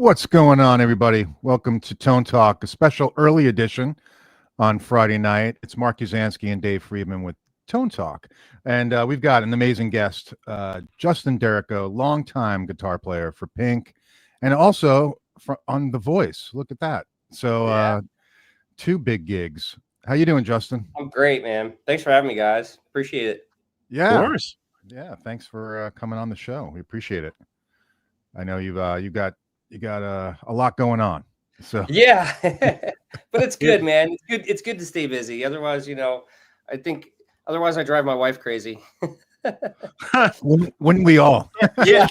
What's going on, everybody? Welcome to Tone Talk, a special early edition on Friday night. It's Mark Uzansky and Dave Friedman with Tone Talk. And we've got an amazing guest, Justin Derrico, longtime guitar player for Pink, and also on The Voice. Look at that. So two big gigs. How you doing, Justin? I'm great, man. Thanks for having me, guys. Appreciate it. Yeah. Of course. Yeah, thanks for coming on the show. We appreciate it. I know you got a lot going on. So yeah, but it's good, man. It's good to stay busy. Otherwise, I think I drive my wife crazy. Wouldn't we all? Yeah,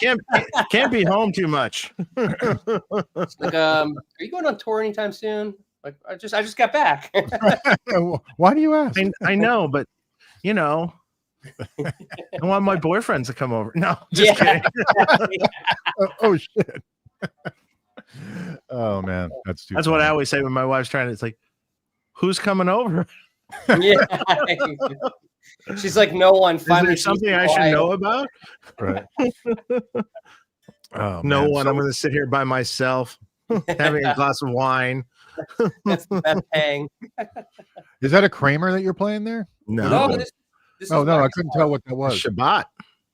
can't be home too much. It's like, are you going on tour anytime soon? Like, I just got back. Why do you ask? I know, but I want my boyfriends to come over. No, just kidding. Oh shit. Oh man, that's funny. What I always say when my wife's trying to. It's like, who's coming over? Yeah. She's like, no one. Is there something I should know about? Right. Oh, no one. I'm going to sit here by myself, having a glass of wine. That's the best hang. Is that a Kramer that you're playing there? No. This no, I couldn't tell what that was. Shabat.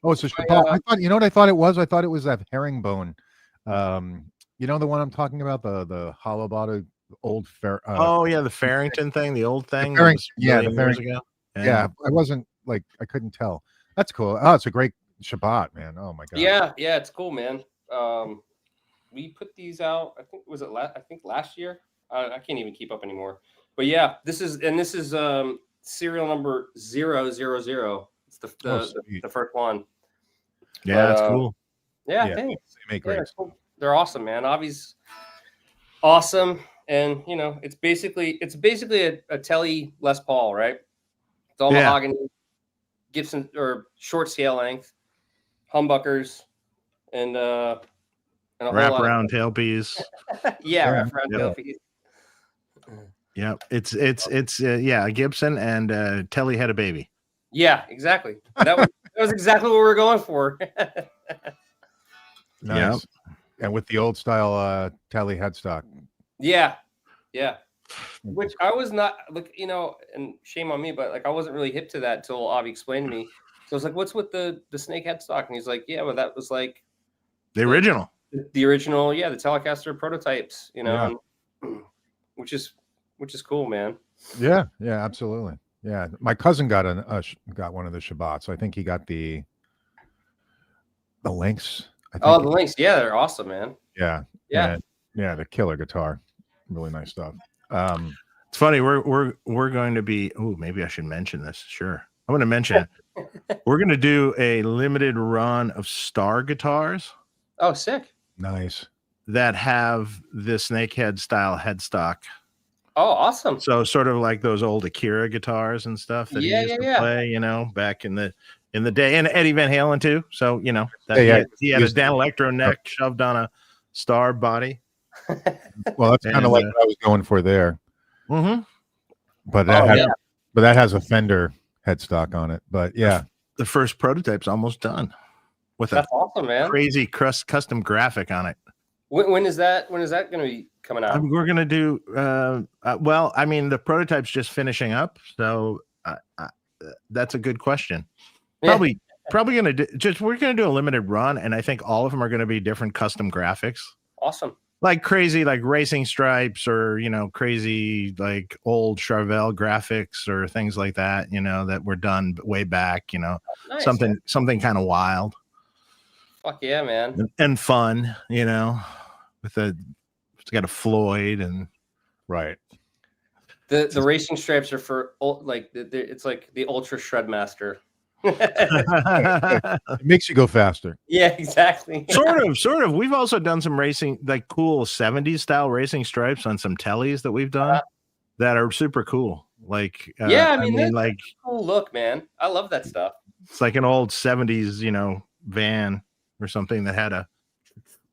Oh, it's a Shabat. I thought. You know what I thought it was? I thought it was that herringbone. You know the one I'm talking about, the hollow bottom old fair. The Farrington thing, the old thing. The the Farrington. Yeah, I wasn't I couldn't tell. That's cool. Oh, it's a great Shabat, man. Oh my god. Yeah, it's cool, man. We put these out. I think last year. I can't even keep up anymore. But yeah, this is serial number 000. It's the first one. Yeah, that's cool. Yeah, thanks. They make great. Cool. They're awesome, man. Avi's awesome, and it's basically a Telly Les Paul, right? It's all mahogany, Gibson or short scale length, humbuckers, and a wraparound tailpiece. Wraparound tailpiece. Yeah, it's a Gibson and Telly had a baby. Yeah, exactly. That was exactly what we were going for. Nice. Yep. And with the old style Telly headstock. Yeah. Which I was not and shame on me, but I wasn't really hip to that till Avi explained to me. So I was like, "What's with the snake headstock?" And he's like, "Yeah, well, that was the original." The original, the Telecaster prototypes, which is cool, man. Yeah, absolutely. Yeah, my cousin got one of the Shabats. I think he got the Lynx. The Lynx, they're awesome, man. Yeah, the killer guitar, really nice stuff. It's funny. We're going to be. Oh, maybe I should mention this. Sure, I'm going to mention it. We're going to do a limited run of Star guitars. Oh, sick! Nice. That have the snakehead style headstock. Oh, awesome! So sort of like those old Akira guitars and stuff that he used to play, back in the day, and Eddie Van Halen too. So he had a Dan Electro neck shoved on a Star body. Well, that's kind of like what I was going for there. Mm-hmm. But that has a Fender headstock on it. But yeah, the first prototype's almost done. That's awesome, man. Crazy custom graphic on it. When is that going to be coming out? We're going to do. The prototype's just finishing up, so that's a good question. Probably going to do. We're going to do a limited run, and I think all of them are going to be different custom graphics. Awesome. Like crazy, like racing stripes, or crazy like old Charvel graphics, or things like that. That were done way back. Nice, something kind of wild. Fuck yeah, man! And fun. It's got a Floyd and right. The racing stripes are for it's like the Ultra Shredmaster. It makes you go faster. Yeah, exactly. Sort of. We've also done some racing, like cool 70s style racing stripes on some Tellys that we've done that are super cool. Like, that's like a cool look, man. I love that stuff. It's like an old 70s, van or something that had a,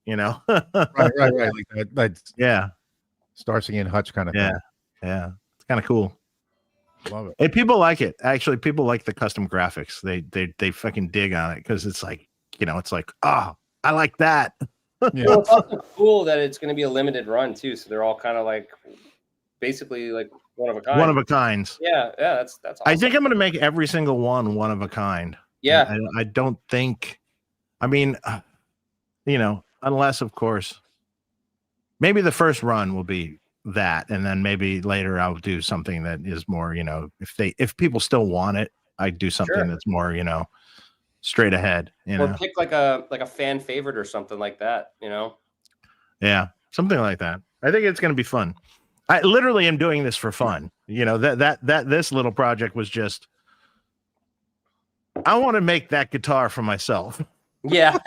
right. Like that, Starsky and Hutch kind of thing. Yeah. It's kind of cool. Love it. Hey, people like it. Actually, people like the custom graphics. They fucking dig on it because it's like, it's like, oh, I like that. Yeah. Well, it's also cool that it's going to be a limited run too, so they're all kind of like basically like one of a kind. One of a kinds. Yeah, that's awesome. I think I'm going to make every single one of a kind. Yeah, I don't think. I mean, unless of course, maybe the first run will be that, and then maybe later I'll do something that is more, if people still want it, I'd do something that's more, straight ahead. Or pick like a fan favorite or something like that. Yeah, something like that. I think it's going to be fun. I literally am doing this for fun. That this little project was just, I want to make that guitar for myself. Yeah.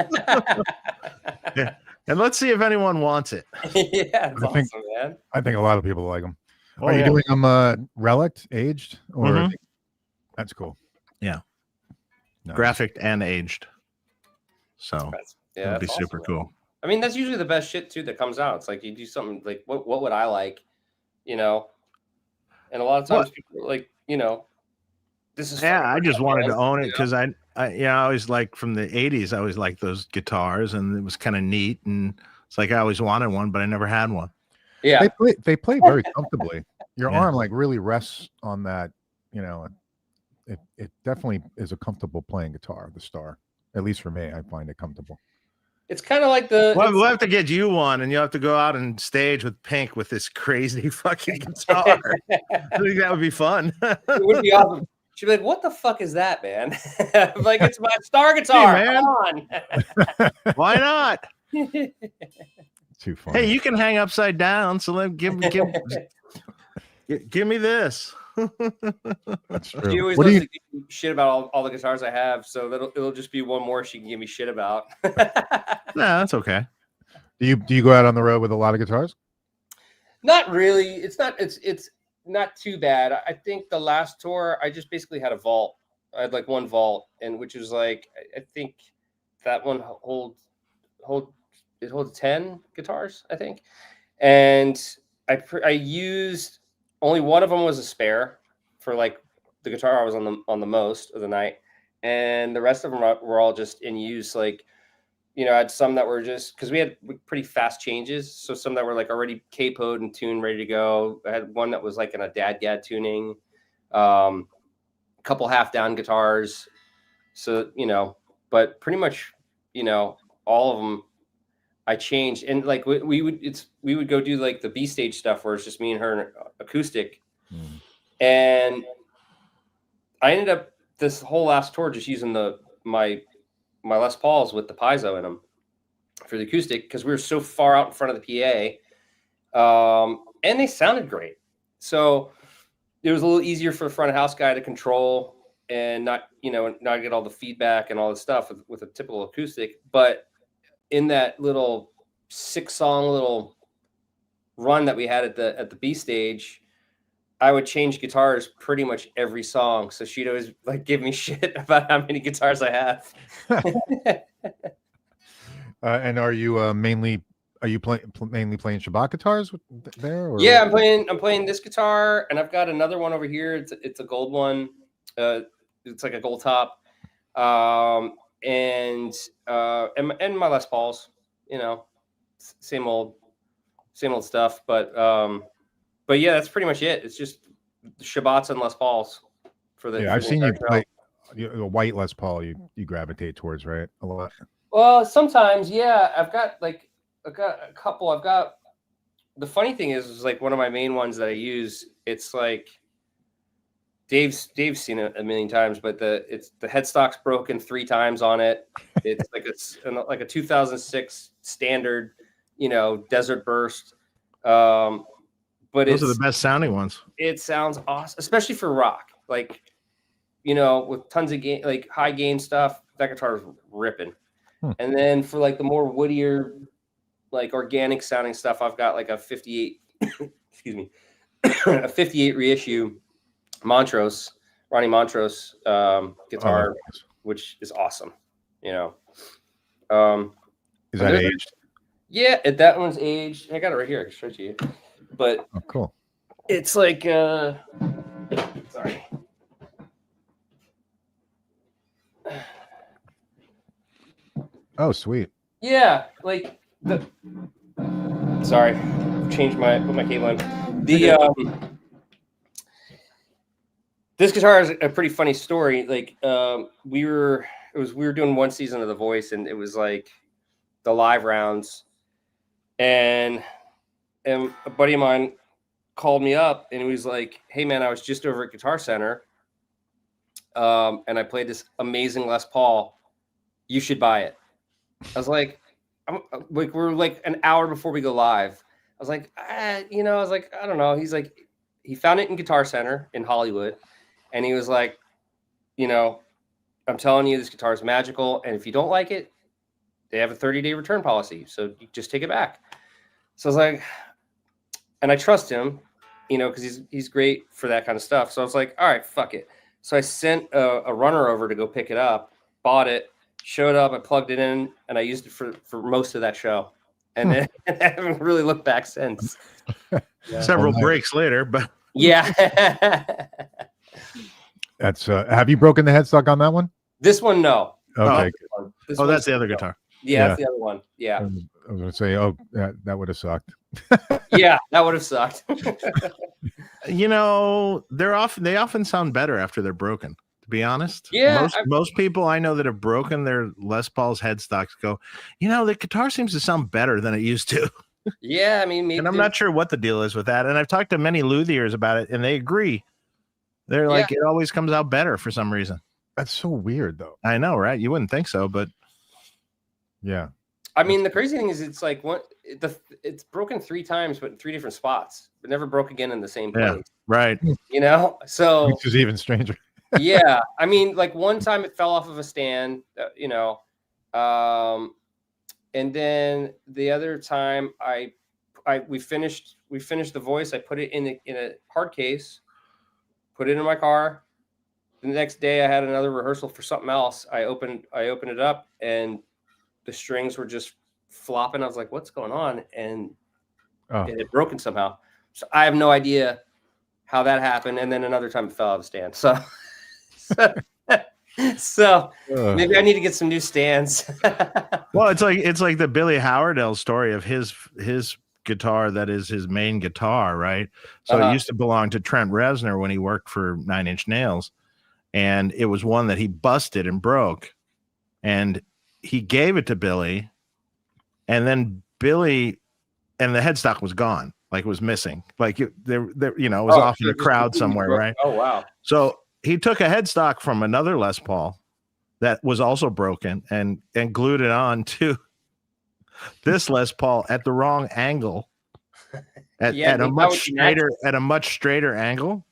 Yeah. And let's see if anyone wants it. Yeah, it's awesome, man. I think a lot of people like them. Oh, Are you doing them relic aged or? That's cool. Yeah. Nice. Graphic and aged. So it'll be awesome, super man. cool. I mean, that's usually the best shit too that comes out. It's like you do something like what would I like, And a lot of times people are like, this is I just wanted to own it because I always like from the 80s, I always liked those guitars and it was kind of neat, and it's like I always wanted one, but I never had one. Yeah. They play very comfortably. Your arm like really rests on that, it definitely is a comfortable playing guitar, the Star. At least for me, I find it comfortable. It's kind of like we'll have to get you one, and you'll have to go out and stage with Pink with this crazy fucking guitar. I think that would be fun. It would be awesome. She'd be like, "What the fuck is that, man?" I'm like, it's my Star guitar. Hey, man. Come on. Why not? Too funny. Hey, you can hang upside down, so give me this. That's true. She always loves to give me shit about all the guitars I have, so it'll just be one more she can give me shit about. Nah, that's okay. Do you go out on the road with a lot of guitars? Not really. It's not too bad. I think the last tour I just basically had a vault. I had like one vault, and which was like I think that one holds 10 guitars, I think, and I used only one of them was a spare for like the guitar I was on the most of the night, and the rest of them were all just in use. Like, I had some that were just because we had pretty fast changes, so some that were like already capoed and tuned, ready to go. I had one that was like in a dad tuning, a couple half down guitars. So but pretty much all of them I changed, and like we would go do like the B stage stuff where it's just me and her acoustic, and I ended up this whole last tour just using my Les Pauls with the piezo in them for the acoustic because we were so far out in front of the PA, and they sounded great. So it was a little easier for the front of house guy to control and not get all the feedback and all the stuff with a typical acoustic. But in that little 6-song little run that we had at the B stage, I would change guitars pretty much every song. So she'd always like give me shit about how many guitars I have. And are you mainly playing Shabat guitars there? Or? Yeah, I'm playing this guitar, and I've got another one over here. It's a gold one. It's like a gold top. And my Les Pauls, same old stuff. But yeah, that's pretty much it. It's just Shabats and Les Pauls for the. Yeah, I've seen you play a white Les Paul. You gravitate towards, right, a lot. Well, sometimes, yeah. I've got a couple. The funny thing is like one of my main ones that I use. It's like Dave's seen it a million times, but the headstock's broken 3 times on it. It's like a 2006 standard, Desert Burst. But those are the best sounding ones. It sounds awesome, especially for rock. Like, with tons of gain, like high gain stuff. That guitar is ripping. And then for like the more woodier, like organic sounding stuff, I've got like a 58, excuse me, a 58 reissue Montrose, Ronnie Montrose guitar, which is awesome. Is that aged? Yeah, that one's aged. I got it right here. I can show it to you. But cool. It's like sorry. Oh, sweet. Yeah, like Sorry, put my cable in. This guitar is a pretty funny story. Like we were doing one season of The Voice, and it was like the live rounds, and a buddy of mine called me up and he was like, "Hey man, I was just over at Guitar Center, and I played this amazing Les Paul. You should buy it." I was like, we're like an hour before we go live. I was like, I don't know. He's like, he found it in Guitar Center in Hollywood, and he was like, I'm telling you, this guitar is magical, and if you don't like it, they have a 30-day return policy, so you just take it back. So I was like, and I trust him, because he's great for that kind of stuff. So I was like, all right, fuck it. So I sent a runner over to go pick it up, bought it, showed up, I plugged it in, and I used it for most of that show. And then I haven't really looked back since. Yeah. Several breaks later, but yeah. That's have you broken the headstock on that one? This one, no. Okay. That's the other guitar. Yeah, that's the other one. Yeah. I was gonna say, that would have sucked. Yeah, that would have sucked. They often sound better after they're broken, to be honest. Yeah. Most people I know that have broken their Les Paul's headstocks go, the guitar seems to sound better than it used to. Yeah, I mean, maybe, and I'm not sure what the deal is with that. And I've talked to many luthiers about it, and they agree. They're like, it always comes out better for some reason. That's so weird, though. I know, right? You wouldn't think so, but yeah. I mean, the crazy thing is, it's like it's broken 3 times, but in 3 different spots, but never broke again in the same place. Yeah, right. So which is even stranger. Yeah, I mean, like one time it fell off of a stand, and then the other time we finished The Voice. I put it in a hard case, put it in my car. The next day I had another rehearsal for something else. I opened it up and the strings were just flopping. I was like, what's going on? And it had broken somehow. So I have no idea how that happened. And then another time it fell out of the stand. So maybe I need to get some new stands. Well, it's like the Billy Howardell story of his guitar that is his main guitar, right? So it used to belong to Trent Reznor when he worked for 9 Inch Nails, and it was one that he busted and broke, and he gave it to Billy, and then Billy, and the headstock was gone, like it was missing, like it was off in the crowd somewhere, right? Oh wow! So he took a headstock from another Les Paul that was also broken and glued it on to this Les Paul at the wrong angle, at a much straighter angle.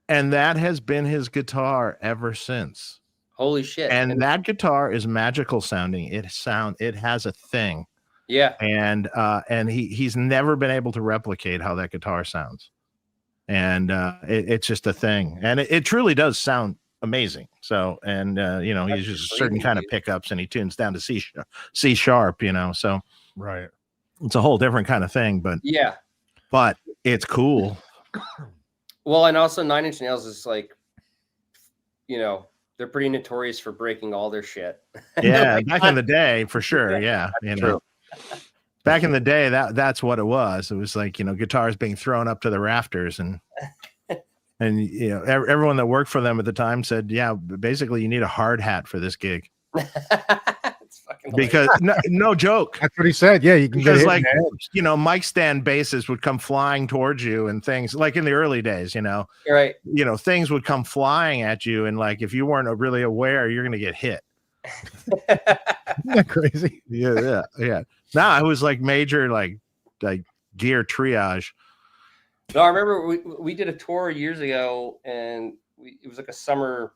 And that has been his guitar ever since. Holy shit. And that guitar is magical sounding. It has a thing. Yeah. And he's never been able to replicate how that guitar sounds. And it's just a thing. And it truly does sound amazing. So, and he uses a certain kind of pickups, and he tunes down to C sharp, so right. It's a whole different kind of thing, but it's cool. Well, and also 9 Inch Nails is like, they're pretty notorious for breaking all their shit. Yeah, back in the day, for sure. Yeah, true. Back in the day, that's what it was. It was like, guitars being thrown up to the rafters, and everyone that worked for them at the time said, yeah, basically you need a hard hat for this gig. It's fucking because no joke. That's what he said. Yeah, you can because like mic stand basses would come flying towards you, and things like in the early days, You're right. Things would come flying at you, and like if you weren't really aware, you're gonna get hit. Isn't that crazy? Yeah. Now it was like major like gear triage. No, I remember we did a tour years ago, and it was like a summer.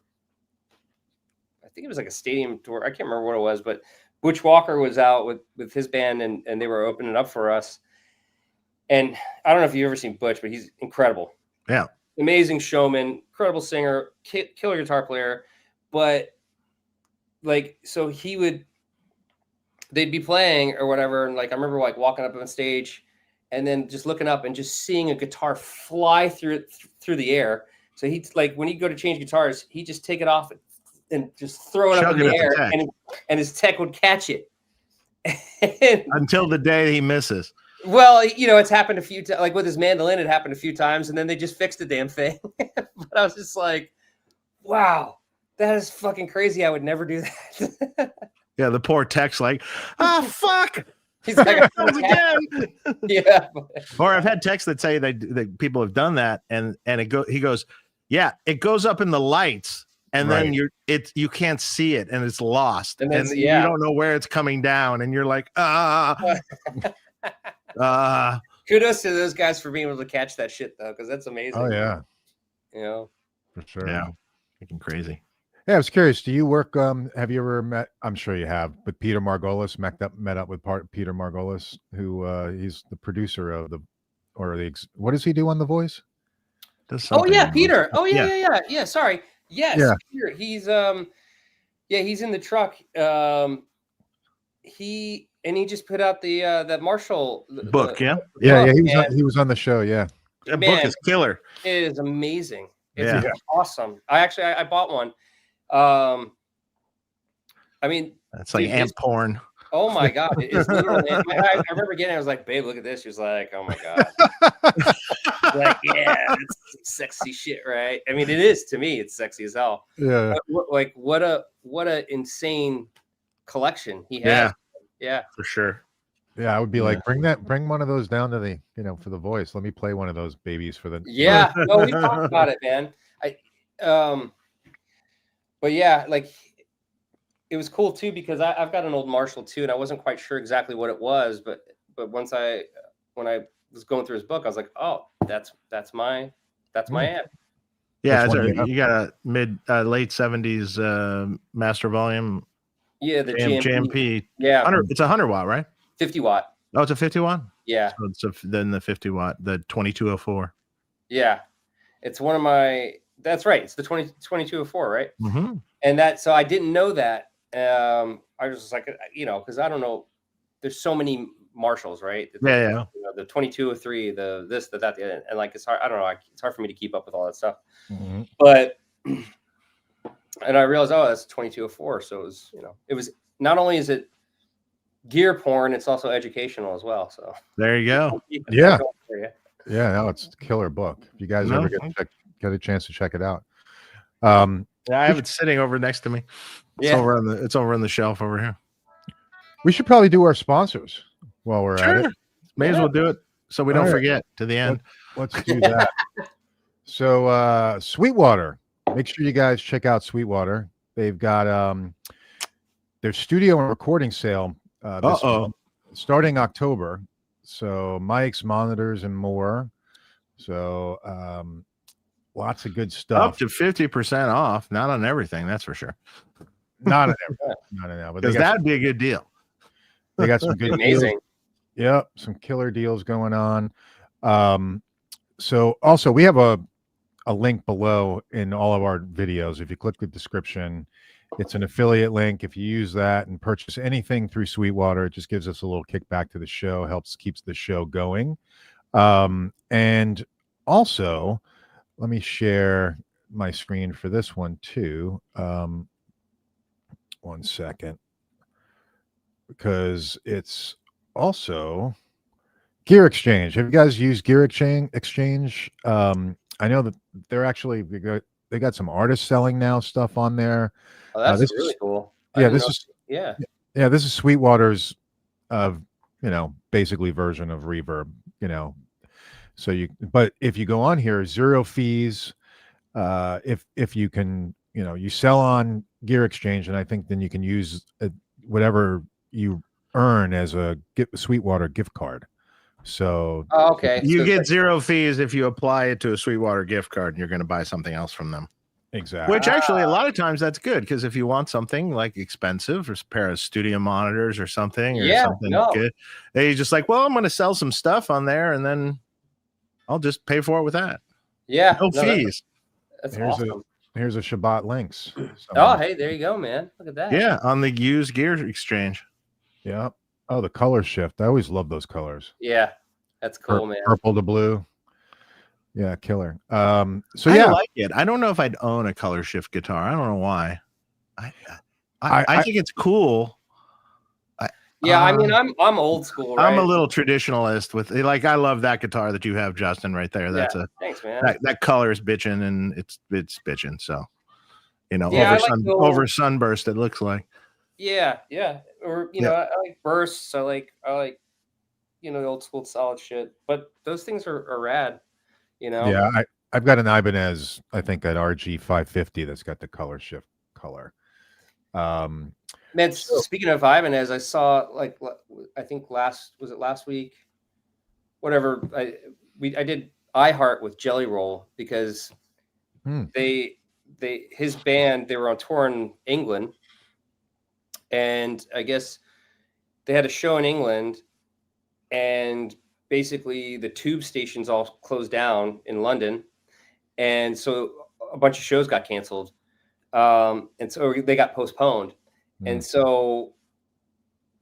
I think it was like a stadium tour. I can't remember what it was, but Butch Walker was out with his band, and they were opening up for us. And I don't know if you've ever seen Butch, but he's incredible. Yeah. Amazing showman, incredible singer, killer guitar player. But like, so they'd be playing or whatever. And like, I remember like walking up on stage and then just looking up and just seeing a guitar fly through the air. So he'd like, when he'd go to change guitars, he'd just take it off and just throw it up in the air, and his tech would catch it. And, Until the day he misses. well, it's happened a few times. Like with his mandolin, it happened a few times, and then they just fixed the damn thing. But I was just like, wow, that is fucking crazy. I would never do that. Yeah, the poor tech's like, fuck. He's like, Again. yeah. Or I've had texts that say that people have done that, and he goes, yeah, it goes up in the lights, and then you can't see it, and it's lost, and you don't know where it's coming down, and you're like, Kudos to those guys for being able to catch that shit though, because that's amazing. Oh yeah, for sure. Yeah, freaking crazy. Yeah, I was curious. Do you work? Have you ever met? I'm sure you have. But Peter Margolis met up with Peter Margolis, who he's the producer of what does he do on The Voice? Oh yeah, Peter. Oh yeah. Sorry. Yes, Peter. He's he's in the truck. He just put out the Marshall book. He was on the show. Yeah, that book is killer. It is amazing. It's awesome. I bought one. I mean, that's like ant porn. Oh my god, it's literally. I remember getting it. I was like, "Babe, look at this." She was like, "Oh my god." Like, yeah, it's sexy shit, right? I mean, it is to me. It's sexy as hell. Yeah. Like what a insane collection he has. Yeah, for sure. Yeah, I would be like, bring one of those down to the, for The Voice. Let me play one of those babies for the. Yeah, no, we talked about it, man. But yeah, like it was cool too because I've got an old Marshall too, and I wasn't quite sure exactly what it was, but when I was going through his book, I was like, oh, that's my amp. Yeah, you got a late 70s master volume. Yeah, the JMP. Yeah, it's 100 watt, right? 50 watt. Oh, it's a 50 watt. Yeah. So then the 50 watt, the 2204. Yeah, it's one of my. That's right. It's the 2204, right? Mm-hmm. And so I didn't know that. I was just like, because I don't know. There's so many Marshalls, right? Yeah. The 2203, the this, the that, and like it's hard. I don't know. It's hard for me to keep up with all that stuff. Mm-hmm. But and I realized, oh, that's 2204. So it was not only is it gear porn, it's also educational as well. So there you go. Yeah. No, it's a killer book. If you guys ever get a chance to check it out. I have it sitting over next to me. It's over on the shelf over here. We should probably do our sponsors while we're at it. May as well do it so we don't forget to the end. Let's do that. So Sweetwater. Make sure you guys check out Sweetwater. They've got their studio and recording sale starting October. So mics, monitors, and more. So lots of good stuff. Up to 50% off. Not on everything, that's for sure. Not on everything. Because that'd be a good deal. They got some good amazing. Deals. Yep, some killer deals going on. So also we have a link below in all of our videos. If you click the description, it's an affiliate link. If you use that and purchase anything through Sweetwater, it just gives us a little kickback to the show, keeps the show going. And also, let me share my screen for this one too. 1 second, because it's also Gear Exchange. Have you guys used Gear Exchange? I know that they're actually they got some artists selling now stuff on there. Oh, that's really cool. This is Sweetwater's basically version of Reverb, So but if you go on here, 0 fees. If you can, you sell on Gear Exchange, and I think then you can use whatever you earn as a Sweetwater gift card. So okay, you get 0 fees if you apply it to a Sweetwater gift card and you're going to buy something else from them. Exactly. Which actually a lot of times that's good, because if you want something like expensive or a pair of studio monitors or something good, they just like, well, I'm going to sell some stuff on there and then I'll just pay for it with that. Yeah, no fees. That's awesome. Here's a Shabat links. Oh, hey, there you go, man. Look at that. Yeah, on the used Gear Exchange. Yeah. Oh, the color shift. I always love those colors. Yeah, that's cool, man. Purple to blue. Yeah, killer. I like it. I don't know if I'd own a color shift guitar. I don't know why. I think it's cool. Yeah, I mean, I'm old school, right? I'm a little traditionalist with like I love that guitar that you have, Justin, right there. That's thanks, man. That color is bitching and it's bitching. So Yeah, over sunburst, it looks like. Yeah. Or I like bursts. I like the old school solid shit. But those things are rad. Yeah, I've got an Ibanez, I think an RG 550 that's got the color shift color. Man, speaking of Ibanez, I saw I think last week, whatever. I did iHeart with Jelly Roll because his band, they were on tour in England, and I guess they had a show in England, and basically the tube stations all closed down in London, and so a bunch of shows got canceled, and so they got postponed. And so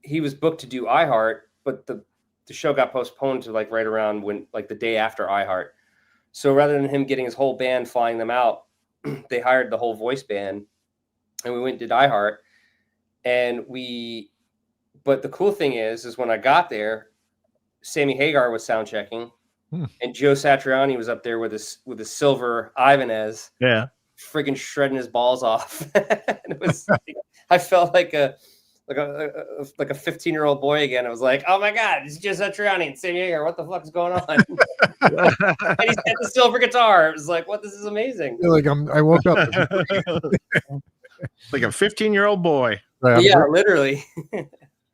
he was booked to do iHeart, but the show got postponed to right around when the day after iHeart. So rather than him getting his whole band flying them out, they hired the whole voice band, and we went and did iHeart. But the cool thing is when I got there, Sammy Hagar was sound checking, and Joe Satriani was up there with a silver Ibanez. Yeah. Friggin' shredding his balls off. And it was I felt like a 15-year-old boy again. I was like, oh my God, it's Joe Satriani and Sammy Hagar. What the fuck is going on? And he's got the silver guitar. It was like, what? This is amazing. Like I woke up like a 15-year-old boy. Right, yeah, literally.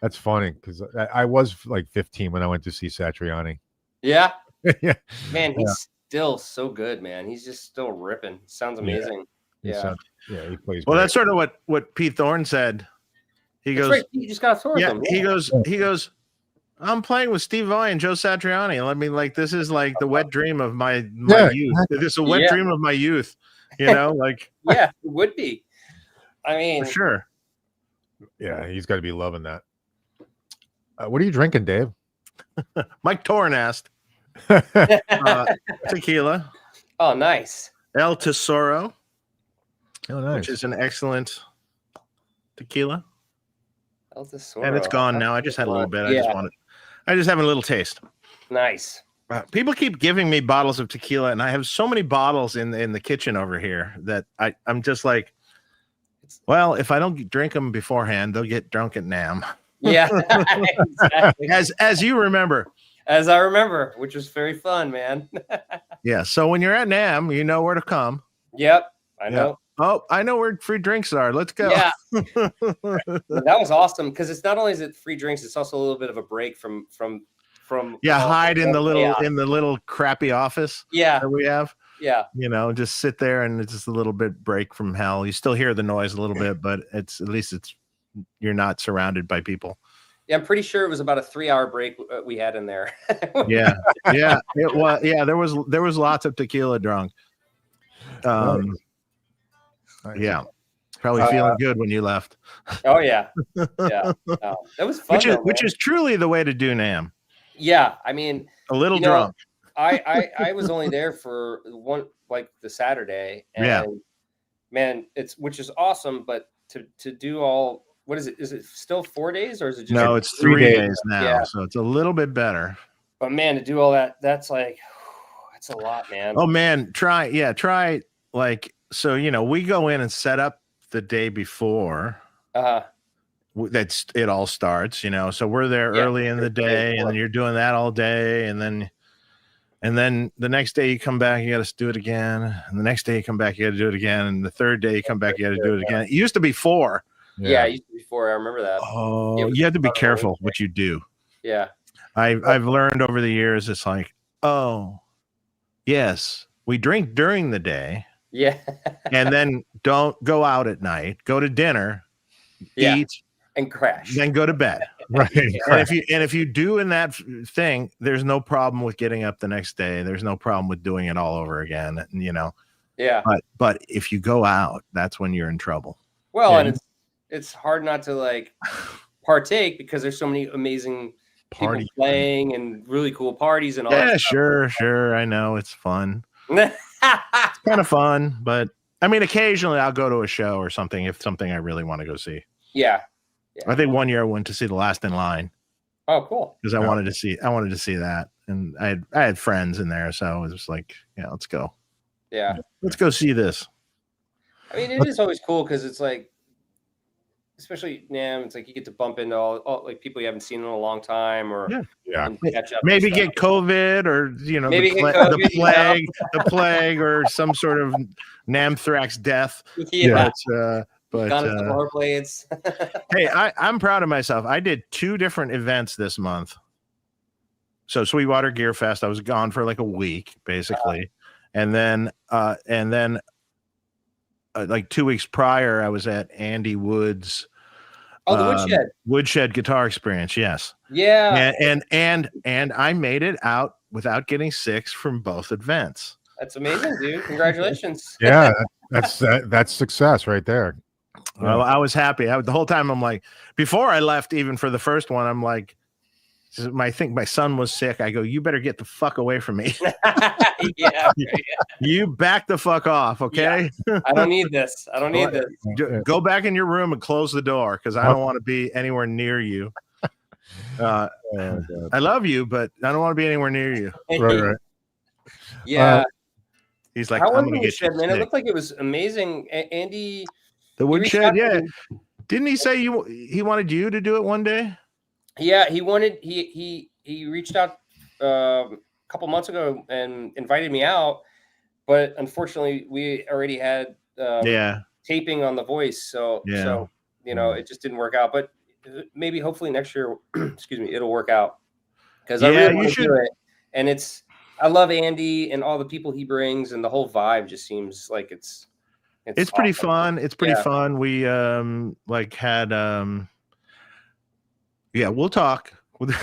That's funny because I was like 15 when I went to see Satriani. Yeah. Yeah. Man, he's still so good, man. He's just still ripping. Sounds amazing. Yeah. He plays. Well, great. that's sort of what Pete Thorne said. He goes, right. You just got to tour with him. He goes, I'm playing with Steve Vai and Joe Satriani. I mean, this is like the wet dream of my youth. This is a wet dream of my youth. Yeah, it would be. I mean, for sure. Yeah, he's got to be loving that. What are you drinking, Dave? Mike Torn asked. Tequila. Oh, nice. El Tesoro. Oh, nice. Which is an excellent tequila. El Tesoro. And it's gone now. I just had a little bit. I just have a little taste. Nice. People keep giving me bottles of tequila, and I have so many bottles in the kitchen over here that I'm just like, well, if I don't drink them beforehand, they'll get drunk at NAMM. Yeah, exactly. As you remember. As I remember, which was very fun, man. Yeah. So when you're at NAMM, you know where to come. Yep. I know. Oh, I know where free drinks are. Let's go. Yeah. That was awesome because it's not only is it free drinks, it's also a little bit of a break from hide in the little crappy office that we have. Yeah. Just sit there and it's just a little bit break from hell. You still hear the noise a little bit, but at least you're not surrounded by people. Yeah, I'm pretty sure it was about a 3-hour break we had in there. Yeah. It was. Yeah, there was lots of tequila drunk. Yeah, probably feeling good when you left. Oh yeah, yeah. That was fun. Which is truly the way to do NAMM. Yeah, I mean, a little drunk. I was only there for the Saturday, and man, which is awesome. But to do all, what is it? Is it still 4 days or is it just? No, it's 3 days now, yeah. So it's a little bit better. But man, to do all that, that's a lot, man. Oh man, try so we go in and set up the day before. That's it all starts, so we're there early in the day, and then you're doing that all day, and then the next day you come back, you got to do it again, and the next day you come back, you got to do it again, and the third day you come back, you got to do it again. It used to be 4. Yeah, it used to be 4. I remember that. Oh, you have to be careful what you do. Yeah, I've learned over the years. It's like, oh, yes, we drink during the day. Yeah, and then don't go out at night. Go to dinner, eat, and crash. Then go to bed. Right. And if you do in that thing, there's no problem with getting up the next day. There's no problem with doing it all over again. Yeah. But if you go out, that's when you're in trouble. Well, and it's hard not to partake because there's so many amazing people playing and really cool parties and all that stuff. Sure. I know it's fun. It's kind of fun, but I mean, occasionally I'll go to a show or something if something I really want to go see. Yeah. Yeah. I think one year I went to see The Last in Line. Oh, cool. Because I wanted to see that, and I had friends in there, so I was just like, yeah, let's go. Yeah, let's go see this. I mean, it is always cool because it's like, especially NAMM, it's like you get to bump into all like people you haven't seen in a long time, or and catch up. Maybe get COVID, or maybe the plague, or some sort of Namthrax death. Yeah. But rollerblades. Hey, I'm proud of myself. I did 2 different events this month. So Sweetwater Gear Fest, I was gone for like a week basically, and then like 2 weeks prior, I was at Andy Wood's. Oh, the Woodshed. Woodshed Guitar Experience, yes. Yeah. And I made it out without getting 6 from both events. That's amazing, dude. Congratulations. Yeah, that's success right there. Well, I was happy. The whole time I'm like, before I left, even for the first one, I'm like, I think my son was sick. I go, you better get the fuck away from me. Yeah. You back the fuck off, okay? Yeah. I don't need this. I don't need this. Go back in your room and close the door, because I don't want to be anywhere near you. I love you, but I don't want to be anywhere near you. Right. Yeah. He's like, how I'm was gonna the get you Woodshed, man? sick. It looked like it was amazing. Andy, the Woodshed, yeah. Didn't he say he wanted you to do it one day? Yeah, he reached out a couple months ago and invited me out, but unfortunately we already had taping on The Voice, so it just didn't work out. But maybe hopefully next year, excuse me, it'll work out, because I really want to do it. And I love Andy and all the people he brings, and the whole vibe just seems like it's pretty fun. It's pretty fun. We had we'll talk.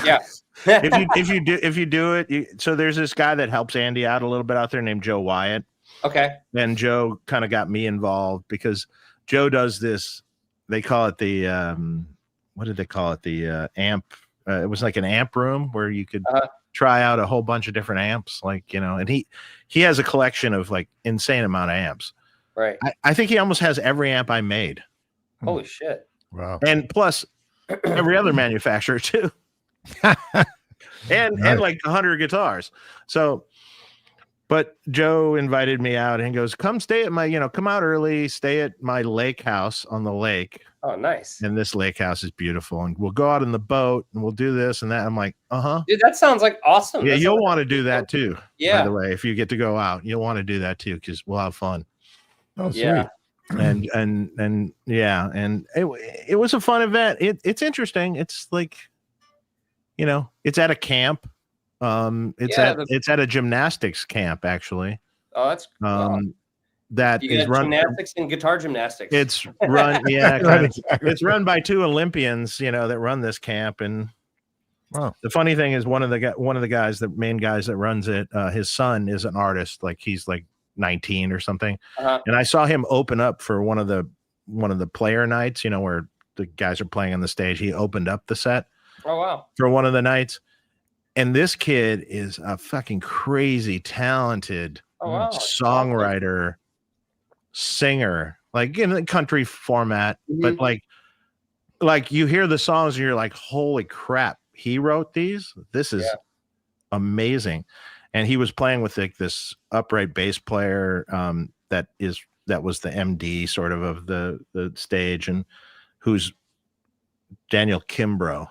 Yeah. if you do it, so there's this guy that helps Andy out a little bit out there named Joe Wyatt. Okay. And Joe kind of got me involved, because Joe does this. They call it the what did they call it? The amp. It was like an amp room where you could try out a whole bunch of different amps, and he has a collection of like insane amount of amps. Right. I think he almost has every amp I made. Holy shit. Wow. And plus every other manufacturer too. and like 100 guitars. So, but Joe invited me out and goes, come stay at my, come out early, stay at my lake house on the lake. Oh, nice. And this lake house is beautiful. And we'll go out in the boat and we'll do this and that. I'm like, Dude, that sounds like awesome. Yeah, you'll want to do that too. Yeah. By the way, if you get to go out, you'll want to do that too, because we'll have fun. Oh, sweet. Yeah. And it was a fun event. It's interesting. It's like, it's at a camp. It's at a gymnastics camp, actually. Oh, that's that is run gymnastics and guitar gymnastics. It's run, it's run by 2 Olympians, that run this camp. And the funny thing is, one of the main guys that runs it, his son is an artist. Like he's like 19 or something. And I saw him open up for one of the player nights, where the guys are playing on the stage. He opened up the set. Oh, wow. For one of the nights. And this kid is a fucking crazy talented songwriter, singer, like in the country format, but like you hear the songs and you're like, holy crap, he wrote these. This is amazing. And he was playing with this upright bass player that was the MD sort of the stage, and who's Daniel Kimbrough.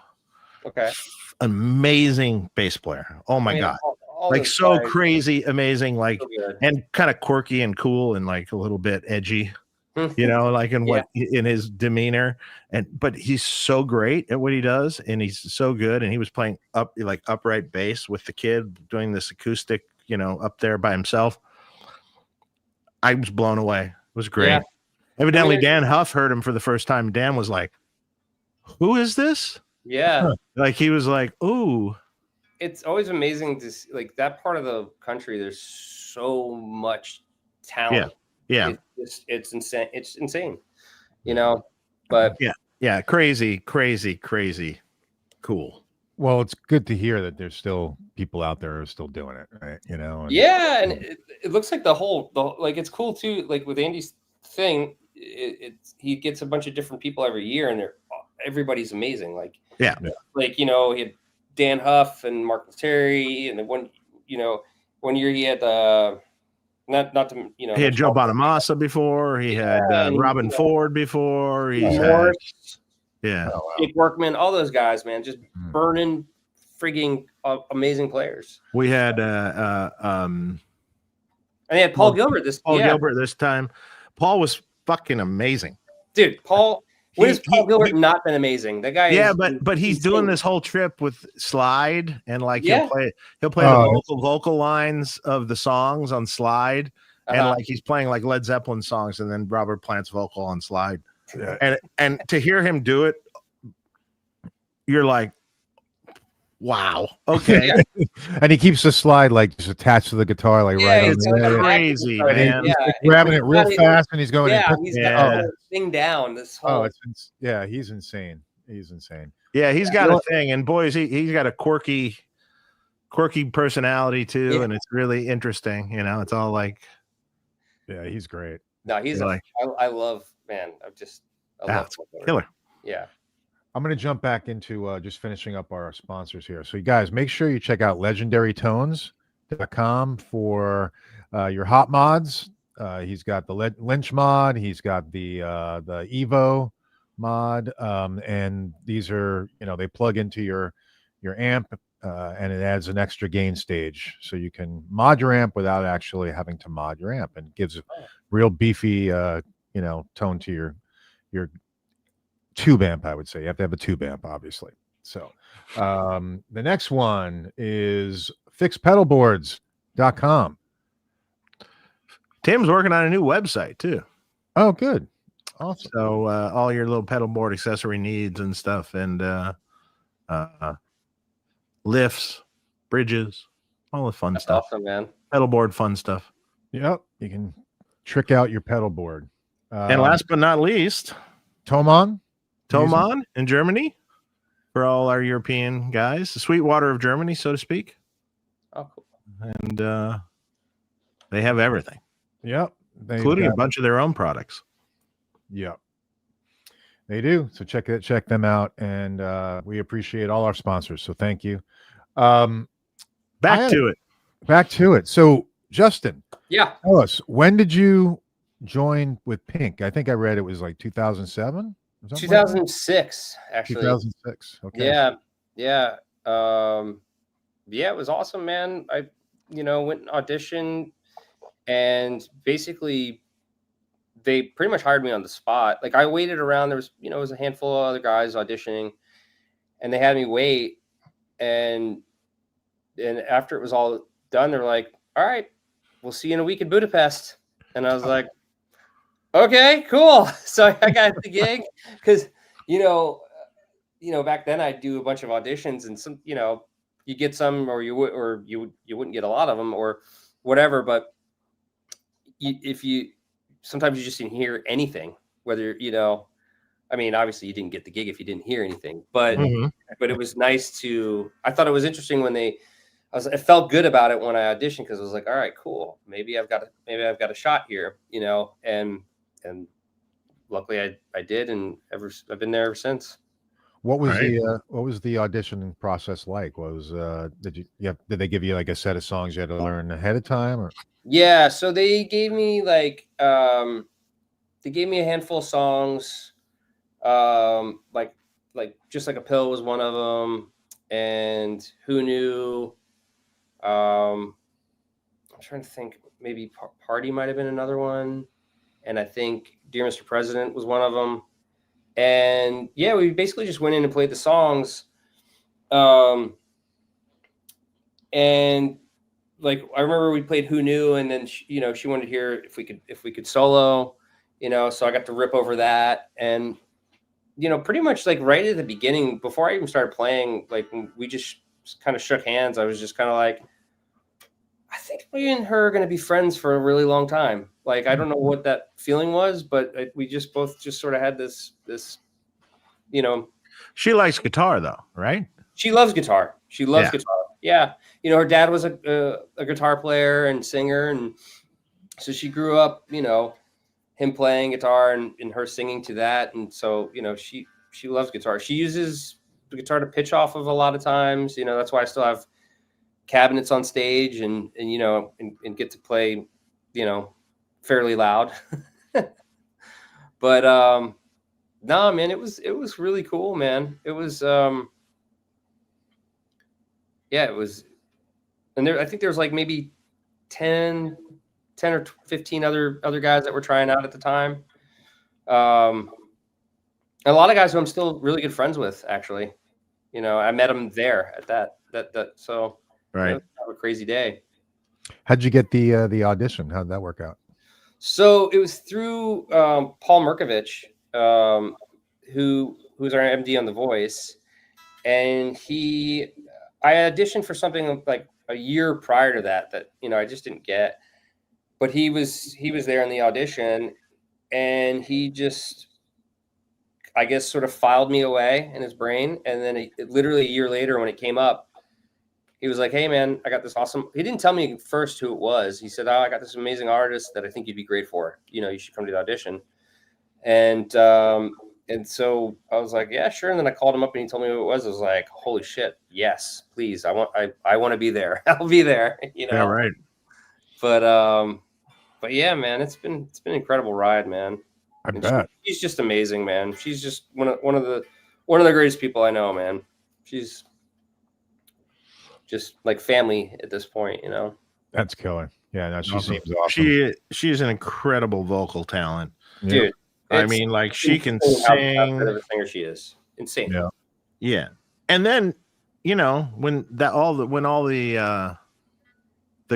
Okay. Amazing bass player. Oh my God. All like so guys, crazy, amazing, like, so and kind of quirky and cool and like a little bit edgy, like in his demeanor. But he's so great at what he does, and he's so good. And he was playing upright bass with the kid, doing this acoustic, up there by himself. I was blown away. It was great. Yeah. Evidently, Dan Huff heard him for the first time. Dan was like, who is this? Yeah. Like he was like, ooh. It's always amazing to see, like, that part of the country. There's so much talent. Yeah. It's insane. It's insane, but yeah. Crazy. Cool. Well, it's good to hear that there's still people out there who are still doing it, right? And it looks like like it's cool too. Like with Andy's thing, he gets a bunch of different people every year, and everybody's amazing. Like, Yeah. like, you know, he had Dan Huff and Mark Terry, and then one year he had not to, you know, He had Joe Bonamassa before. He had Robin Ford before. He's had, Oh, wow. Jake Workman, all those guys, man, just burning frigging amazing players. We had and they had Paul Gilbert Gilbert this time. Paul was fucking amazing. Dude, Paul, when has Paul Gilbert not been amazing? That guy is but he's insane. doing this whole trip with slide, and like he'll play Oh. the vocal lines of the songs on slide, and like he's playing like Led Zeppelin songs, and then Robert Plant's vocal on slide. Yeah. And to hear him do it, you're like, wow, okay. And he keeps the slide like just attached to the guitar, like right on it's the crazy, and man. he's like grabbing it real fast, and he's going. He's got the whole thing down. This whole he's insane. He's insane. Yeah, he's got a thing, and boys, he's got a quirky personality too, and it's really interesting. You know, it's all like, yeah, he's great. No, he's I love, man. I love killer. Yeah. I'm going to jump back into just finishing up our sponsors here. So you guys, make sure you check out legendarytones.com for your hot mods. He's got the Lynch mod. He's got the Evo mod. And these are, you know, they plug into your amp and it adds an extra gain stage. So you can mod your amp without actually having to mod your amp, and gives a real beefy, you know, tone to your tube amp, I would say. You have to have a tube amp, obviously. So the next one is fixpedalboards.com. Tim's working on a new website too. Oh, good. Awesome. So all your little pedal board accessory needs and stuff, and lifts, bridges, all the fun stuff. Awesome, man. Pedal board fun stuff. Yep. You can trick out your pedal board. And last but not least, Thomann in Germany, for all our European guys, the Sweetwater of Germany, so to speak. Oh, cool. And they have everything. Yep. Including a bunch of their own products. Yep. They do. So check them out. And we appreciate all our sponsors. So thank you. Back to it. So Justin. Yeah. Tell us, when did you join with Pink? I think I read it was like 2007. 2006, actually. 2006. Okay. Yeah. Yeah. It was awesome, man. I, went and auditioned, and basically they pretty much hired me on the spot. Like, I waited around. There was, it was a handful of other guys auditioning, and they had me wait. And after it was all done, they're like, all right, we'll see you in a week in Budapest. And I was like, okay, cool. So I got the gig because, back then I'd do a bunch of auditions, and some, you get some, or you wouldn't get a lot of them or whatever. But sometimes you just didn't hear anything, whether, obviously you didn't get the gig if you didn't hear anything, but it was nice I thought it was interesting when I felt good about it when I auditioned, because I was like, all right, cool. Maybe I've got a shot here, and luckily I did, and I've been there ever since. What was the auditioning process like? Did they give you like a set of songs you had to learn ahead of time, or? Yeah, so they gave me a handful of songs, like Just Like a Pill was one of them, and Who Knew. I'm trying to think, maybe Party might have been another one, and I think Dear Mr. President was one of them. And yeah, we basically just went in and played the songs. And like, I remember we played Who Knew, and then she wanted to hear if we could solo, so I got to rip over that. And pretty much like right at the beginning, before I even started playing, like, we just kind of shook hands. I was just kind of like, I think me and her are going to be friends for a really long time. Like, I don't know what that feeling was, but we just both just sort of had this. She likes guitar, though, right? She loves guitar. She loves guitar. Yeah. Her dad was a guitar player and singer. And so she grew up, him playing guitar and her singing to that. And so, loves guitar. She uses the guitar to pitch off of a lot of times. You know, that's why I still have cabinets on stage and you know, and get to play, you know, fairly loud. But nah, man, it was really cool, man. It was yeah, it was, and I think there was like maybe 10 or 15 other guys that were trying out at the time. A lot of guys who I'm still really good friends with, actually. You know, I met them there at that. So Right. It was a crazy day. How'd you get the audition? How'd that work out? So it was through Paul Merkovich, who's our MD on The Voice, and I auditioned for something like a year prior to that you know I just didn't get, but he was there in the audition, and he just, I guess, sort of filed me away in his brain, and then literally a year later when it came up, he was like, "Hey man, I got this awesome." He didn't tell me first who it was. He said, "Oh, I got this amazing artist that I think you'd be great for. You know, you should come to the audition." And so I was like, "Yeah, sure." And then I called him up and he told me who it was. I was like, "Holy shit, yes, please! I want to be there. I'll be there." You know. Yeah, right. But yeah, man, it's been an incredible ride, man. I bet. She's just amazing, man. She's just one of the greatest people I know, man. She's just like family at this point, you know. That's killer. Yeah, no, she seems awesome. She is an incredible vocal talent, dude. I mean, like, she can sing. How good of a singer she is. Insane. Yeah. And then, you know, when all the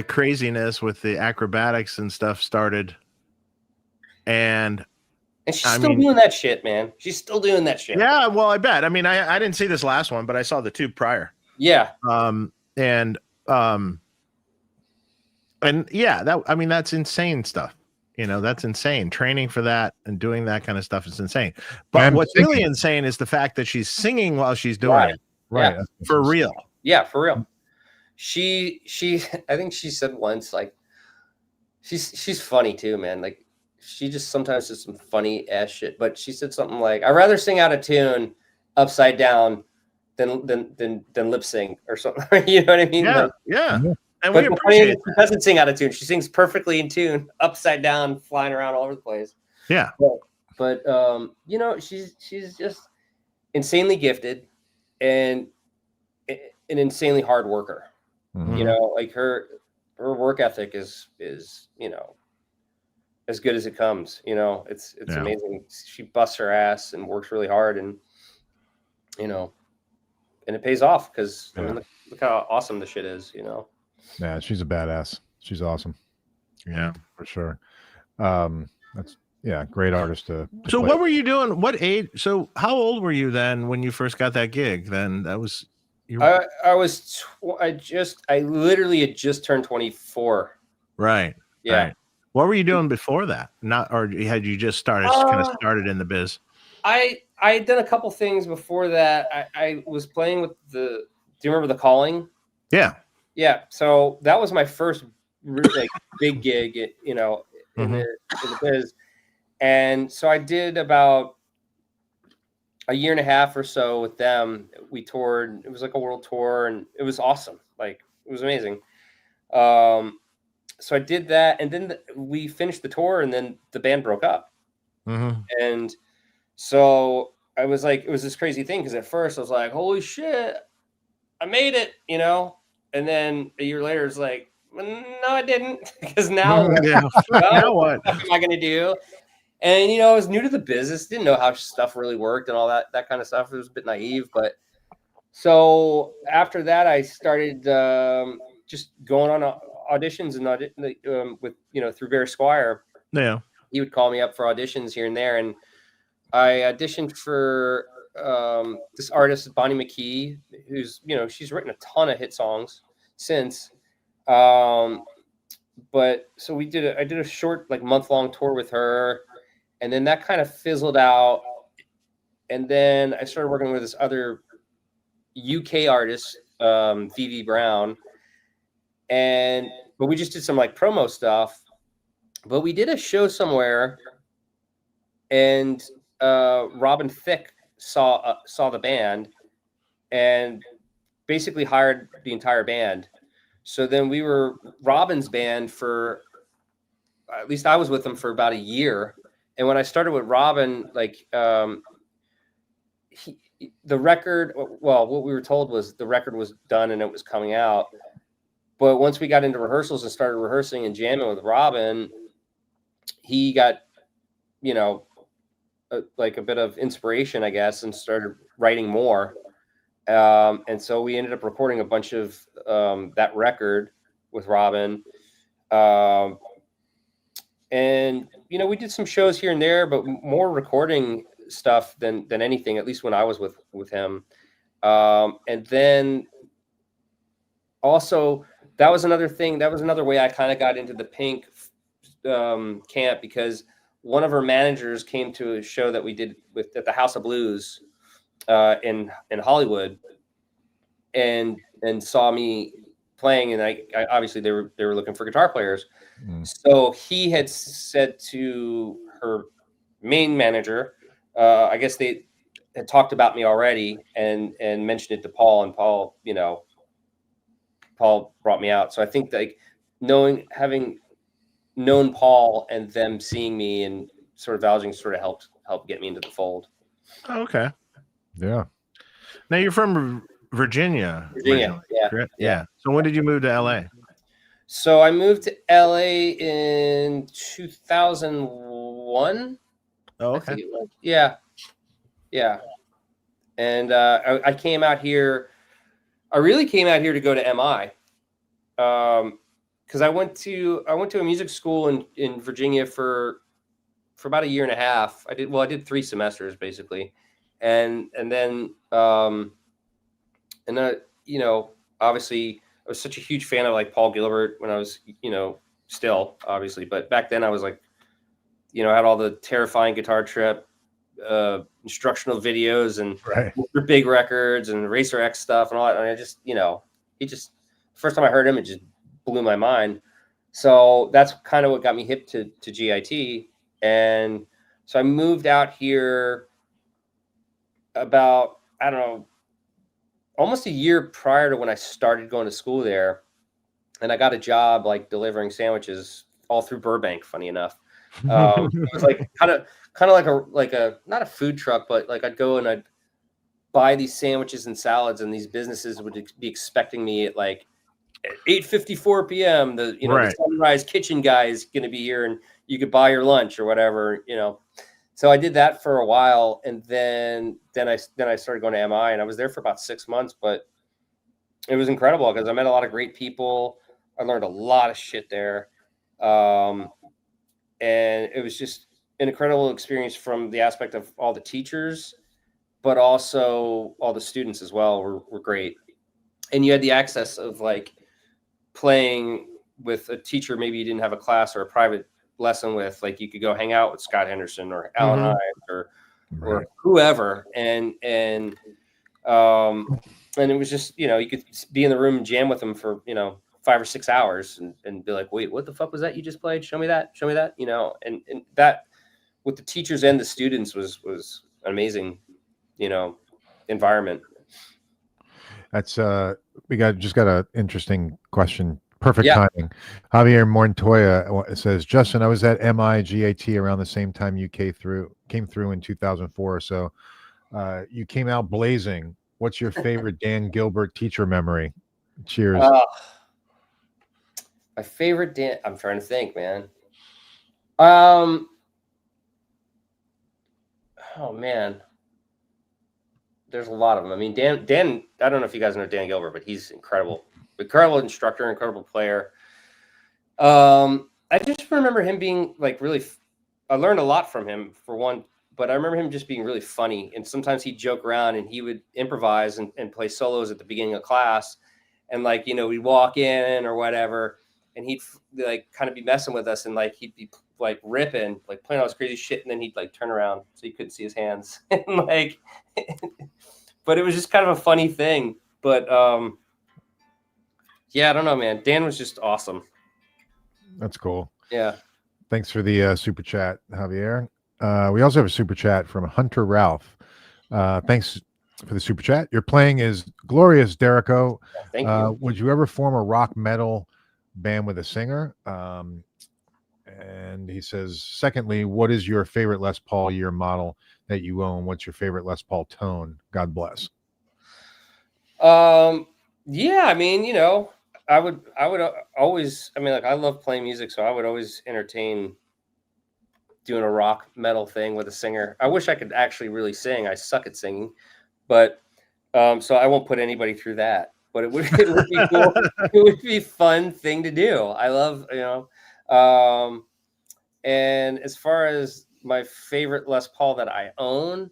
craziness with the acrobatics and stuff started, and she's still doing that shit, man. She's still doing that shit. Yeah, well, I bet. I mean, I didn't see this last one, but I saw the two prior. Yeah. And yeah, that's insane stuff. You know, that's insane. Training for that and doing that kind of stuff is insane. But what's really insane is the fact that she's singing while she's doing it. Right. Yeah. For real. Yeah, for real. She I think she said once, like, she's funny too, man. Like, she just sometimes does some funny ass shit. But she said something like, "I'd rather sing out of tune upside down than lip sync or something." You know what I mean? Yeah. Like, yeah. And but the funny is, she doesn't sing out of tune. She sings perfectly in tune, upside down, flying around all over the place. Yeah. But you know, she's just insanely gifted and an insanely hard worker. Mm-hmm. You know, like her work ethic is, you know, as good as it comes. You know, it's amazing. She busts her ass and works really hard, and you know, and it pays off because I mean, look how awesome the shit is. You know. Yeah, she's a badass. She's awesome. Yeah, for sure. That's great artist to so play. What were you doing? What age? So how old were you then when you first got that gig? Then that was I literally had just turned 24. Right. Yeah. Right. What were you doing before that? Not, or had you just started in the biz? I had done a couple things before that. I was playing with do you remember The Calling? Yeah. Yeah. So that was my first really big gig, you know, in the biz. And so I did about a year and a half or so with them. We toured. It was like a world tour, and it was awesome. Like, it was amazing. So I did that, and then we finished the tour, and then the band broke up. And so I was like, it was this crazy thing, because at first I was like, holy shit, I made it, you know? And then a year later, it's like, no, I didn't, because now, now what am I going to do? And, you know, I was new to the business, didn't know how stuff really worked and all that kind of stuff. It was a bit naive. But so after that, I started just going on auditions and with, you know, through Bear Squire. Yeah. He would call me up for auditions here and there. And I auditioned for this artist, Bonnie McKee, who's, you know, she's written a ton of hit songs since. But so I did a short, like, month-long tour with her. And then that kind of fizzled out. And then I started working with this other UK artist, Vivi Brown. But we just did some, like, promo stuff. But we did a show somewhere, and Robin Thicke saw the band and basically hired the entire band. So then we were Robin's band for, at least I was with them for about a year. And when I started with Robin, like the record, well, what we were told was the record was done and it was coming out. But once we got into rehearsals and started rehearsing and jamming with Robin, he got, like a bit of inspiration, I guess, and started writing more. And so we ended up recording a bunch of that record with Robin. And, we did some shows here and there, but more recording stuff than anything, at least when I was with him. And then also that was another thing. That was another way I kind of got into the Pink camp, because one of our managers came to a show that we did at the House of Blues in Hollywood, and saw me playing, and I obviously they were looking for guitar players. So he had said to her main manager, I guess they had talked about me already and mentioned it to Paul, and Paul brought me out. So I think like having known Paul and them seeing me and sort of vouching sort of helped get me into the fold. Oh, okay. Yeah. Now you're from Virginia. Yeah. So when did you move to LA? So I moved to LA in 2001. Oh, okay. Yeah. And I came out here. I really came out here to go to MI, because I went to a music school in Virginia for about a year and a half. I did 3 semesters basically, and then obviously I was such a huge fan of like Paul Gilbert when I was, still obviously, but back then I was like, I had all the Terrifying Guitar Trip instructional videos and big records and Racer X stuff and all that. And I just, first time I heard him, it just blew my mind. So that's kind of what got me hip to GIT. And so I moved out here about, I don't know, almost a year prior to when I started going to school there. And I got a job like delivering sandwiches all through Burbank, funny enough. It was like kind of like a not a food truck, but like I'd go and I'd buy these sandwiches and salads, and these businesses would be expecting me at like 8:54 p.m. The Sunrise Kitchen guy is going to be here, and you could buy your lunch or whatever, So I did that for a while, and then I started going to MI, and I was there for about 6 months, but it was incredible because I met a lot of great people. I learned a lot of shit there. And it was just an incredible experience from the aspect of all the teachers, but also all the students as well were great. And you had the access of like playing with a teacher maybe you didn't have a class or a private lesson with, like you could go hang out with Scott Henderson or Alan Hyde or whoever. And it was just, you could be in the room and jam with them for, 5 or 6 hours and be like, wait, what the fuck was that you just played? Show me that, and that with the teachers and the students was an amazing, environment. That's we just got an interesting question. Perfect timing. Javier Montoya says, Justin, I was at MIGAT around the same time you came through in 2004. So you came out blazing. What's your favorite Dan Gilbert teacher memory? Cheers. My favorite Dan, I'm trying to think, man. Oh man, there's a lot of them. I mean, Dan. I don't know if you guys know Dan Gilbert, but he's incredible instructor, incredible player. I just remember him being like really. I learned a lot from him for one, but I remember him just being really funny. And sometimes he'd joke around and he would improvise and play solos at the beginning of class, and like we'd walk in or whatever. And he'd like kind of be messing with us, and like he'd be like ripping, like playing all this crazy shit, and then he'd like turn around so you couldn't see his hands, and like, but it was just kind of a funny thing. But yeah, I don't know, man. Dan was just awesome. That's cool. Yeah. Thanks for the super chat, Javier. We also have a super chat from Hunter Ralph. Thanks for the super chat. Your playing is glorious, Derrico. Thank you. Would you ever form a rock metal band with a singer? And he says, secondly, what is your favorite Les Paul year model that you own? What's your favorite Les Paul tone? God bless. Yeah, I mean, I would always, I mean, like, I love playing music, so I would always entertain doing a rock metal thing with a singer. I wish I could actually really sing. I suck at singing, but so I won't put anybody through that. But it would be cool. It would be a fun thing to do. I love, and as far as my favorite Les Paul that I own,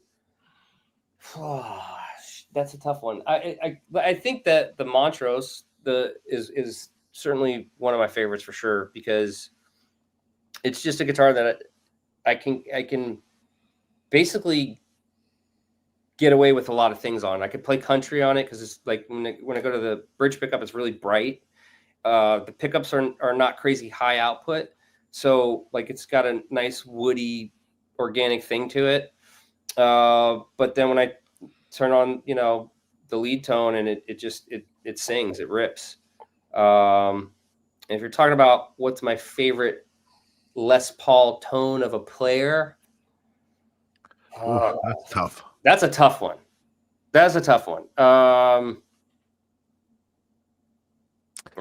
that's a tough one. I think that the Montrose is certainly one of my favorites for sure, because it's just a guitar that I can basically get away with a lot of things on. I could play country on it because it's like when I go to the bridge pickup, it's really bright. The pickups are not crazy high output, so like it's got a nice woody organic thing to it. But then when I turn on the lead tone, and it sings, it rips. And if you're talking about what's my favorite Les Paul tone of a player, that's tough. That's a tough one. That's a tough one. I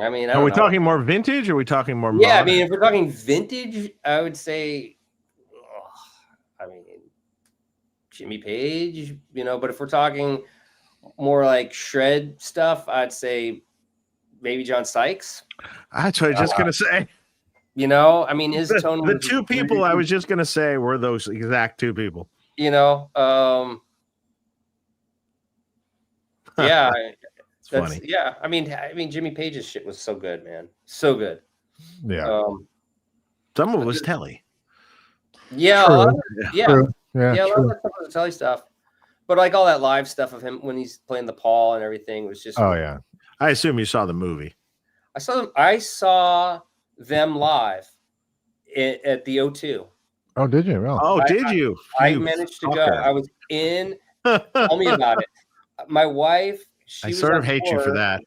mean, are we talking more vintage, or are we talking more yeah, modern? I mean, if we're talking vintage, I would say, I mean, Jimmy Page, but if we're talking more like shred stuff, I'd say maybe John Sykes. That's what I was just going to say. I mean, his tone. The two people I was just going to say were those exact two people. Yeah, it's funny. Yeah, I mean, Jimmy Page's shit was so good, man, so good. Yeah, some of it was telly. Yeah, true. A lot true. of that stuff was telly stuff, but like all that live stuff of him when he's playing the Paul and everything was just. Oh yeah, I assume you saw the movie. I saw them live at the O2. Oh, did you? Well, oh, did you? I managed to go. I was in. Tell me about it. My wife. I sort of hate you for that.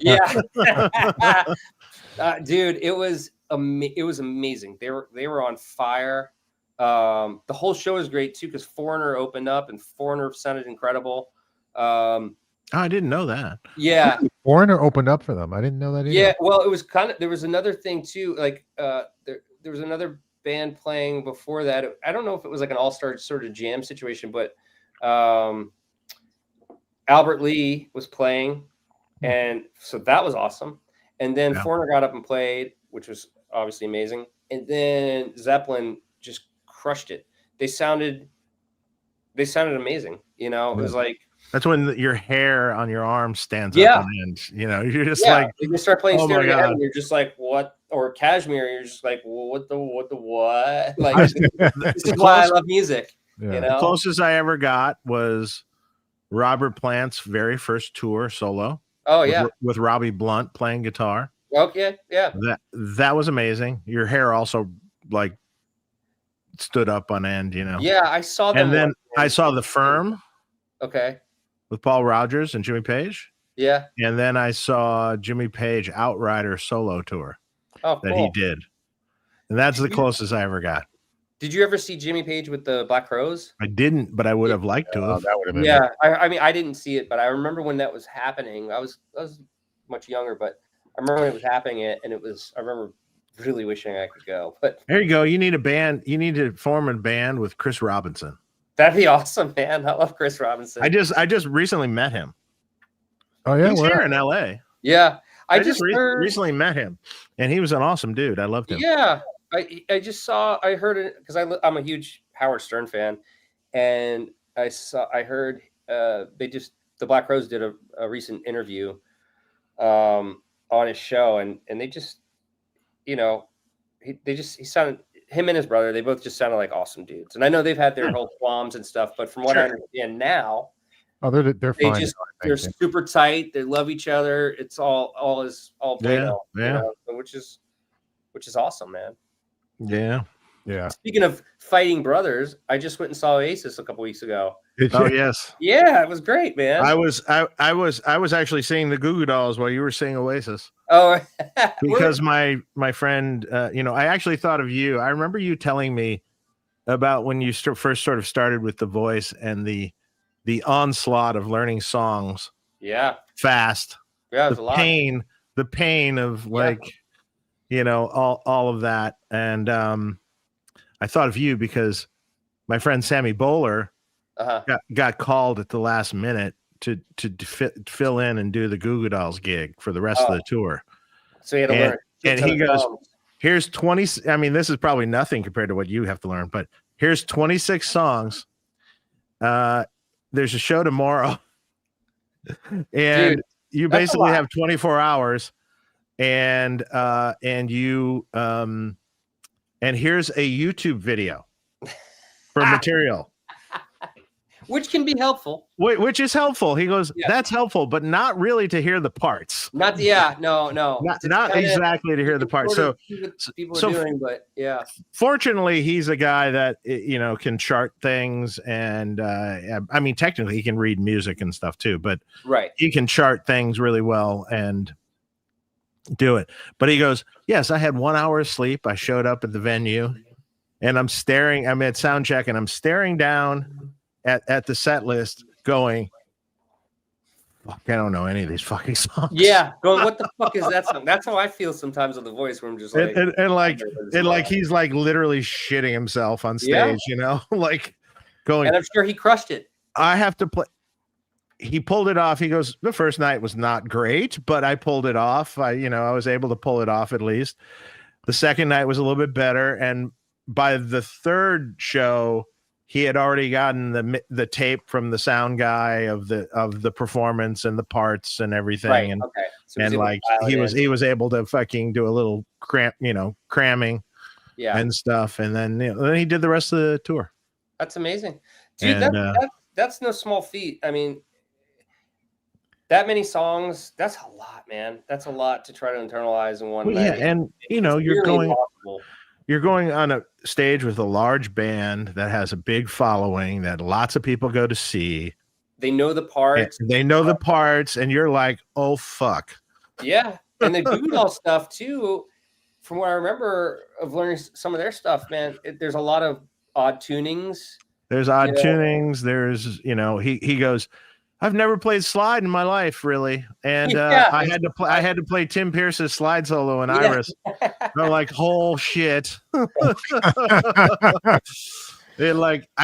Yeah, dude, it was amazing. They were on fire. The whole show is great too, because Foreigner opened up, and Foreigner sounded incredible. Oh, I didn't know that. Yeah, Foreigner opened up for them. I didn't know that either. Yeah, well, it was kind of. There was another thing too. Like there was another band playing before that. I don't know if it was like an all-star sort of jam situation, but Albert Lee was playing, and so that was awesome. And then Foreigner got up and played, which was obviously amazing. And then Zeppelin just crushed it. They sounded amazing. It was like, that's when your hair on your arm stands up on end. You're just like, you start playing oh Stereo Head, and you're just like, what? Or Cashmere, you're just like, well, what the what? Like, this is why I love music. The closest I ever got was Robert Plant's very first tour solo. Oh yeah, with Robbie Blunt playing guitar. Okay, yeah. That was amazing. Your hair also like stood up on end. Yeah, I saw them. And then I saw The Firm. Okay. With Paul Rodgers and Jimmy Page. Yeah. And then I saw Jimmy Page Outrider solo tour that he did. And that's the closest I ever got. Did you ever see Jimmy Page with the Black Crowes? I didn't, but I would have liked to have. That would have been I mean, I didn't see it, but I remember when that was happening. I was much younger, but I remember when it was happening, and I remember really wishing I could go. But there you go. You need a band. You need to form a band with Chris Robinson. That'd be awesome, man. I love Chris Robinson. I just recently met him. Oh yeah, he's here in LA. Yeah, I just recently met him, and he was an awesome dude. I loved him. Yeah, I heard it because I'm a huge Howard Stern fan, and I heard the Black Crowes did a recent interview on his show, and they just he sounded. Him and his brother, they both just sounded like awesome dudes. And I know they've had their whole qualms and stuff, but from what I understand now, they're fine. They're super tight. They love each other. It's all bueno, which is awesome, man. Yeah. Yeah. Speaking of fighting brothers, I just went and saw Oasis a couple weeks ago. Oh yes. Yeah, it was great, man. I was actually seeing the Goo Goo Dolls while you were seeing Oasis. Oh, Because my friend, I actually thought of you. I remember you telling me about when you first sort of started with The Voice and the onslaught of learning songs. Yeah. Fast. Yeah, it was a lot. The pain of all of that. And I thought of you because my friend Sammy Bowler got called at the last minute to fill in and do the Goo Goo Dolls gig for the rest of the tour. So he had to learn. And he goes, here's 20. I mean, this is probably nothing compared to what you have to learn, but here's 26 songs. There's a show tomorrow. And you basically have 24 hours. And you and here's a YouTube video for material. Which can be helpful. Which is helpful. He goes, that's helpful, but not really to hear the parts. No. Not exactly to hear the parts. So people are doing, but yeah. Fortunately, he's a guy that can chart things, and I mean, technically, he can read music and stuff too. But he can chart things really well and do it. But he goes, yes, I had 1 hour of sleep. I showed up at the venue, and I'm at sound check, and I'm staring down at the set list going, fuck, I don't know any of these fucking songs. Yeah, going, what the fuck is that song? That's how I feel sometimes with The Voice, where I'm just like, and he's like literally shitting himself on stage, like going. And I'm sure he crushed it. I have to play. He pulled it off. He goes, the first night was not great, but I pulled it off. I was able to pull it off at least. The second night was a little bit better, and by the third show, he had already gotten the tape from the sound guy of the performance and the parts and everything. Right. And so he was able to fucking do a little cramming and stuff. And then he did the rest of the tour. That's amazing. Dude, that's no small feat. I mean, that many songs, that's a lot, man. That's a lot to try to internalize in one night. Yeah, and you're going on a stage with a large band that has a big following that lots of people go to see. They know the parts. And you're like, oh, fuck. Yeah. And the Goo Goo Dolls stuff, too, from what I remember of learning some of their stuff, man, there's a lot of odd tunings. There's odd tunings. There's, he goes, I've never played slide in my life, really, and I had to play Tim Pierce's slide solo in Iris. I'm like, whole shit. I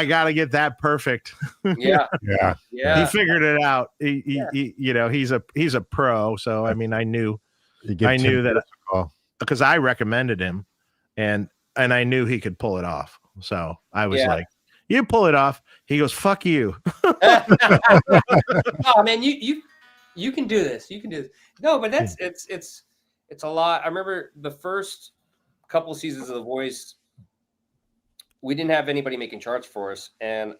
got to get that perfect. Yeah. He figured it out. He's a pro. So I mean, I knew that because I recommended him, and I knew he could pull it off. So I was like, you pull it off. He goes, fuck you. Oh man, you can do this. You can do this. No, but it's a lot. I remember the first couple seasons of The Voice, we didn't have anybody making charts for us, and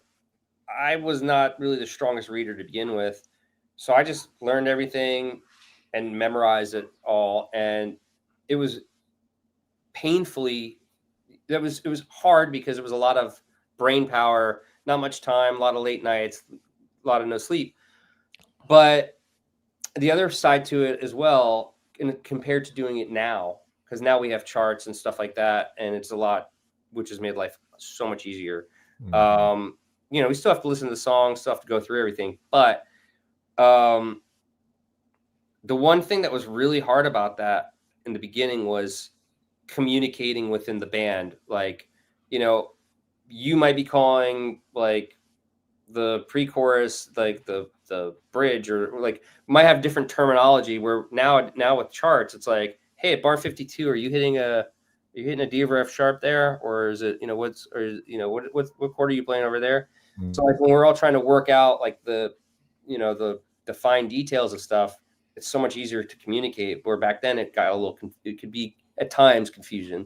I was not really the strongest reader to begin with. So I just learned everything and memorized it all, and it was it was hard because it was a lot of brain power, not much time, a lot of late nights, a lot of no sleep. But the other side to it as well, compared to doing it now, because now we have charts and stuff like that, and it's a lot, which has made life so much easier. Mm-hmm. We still have to listen to the songs, still have to go through everything. But the one thing that was really hard about that in the beginning was communicating within the band. Like, you might be calling like the pre-chorus, like the bridge, or like might have different terminology, where now with charts, it's like, hey, at bar 52, are you hitting a D over F sharp there? Or is it, what chord are you playing over there? Mm-hmm. So like when we're all trying to work out like the fine details of stuff, it's so much easier to communicate, where back then it got it could be at times confusing,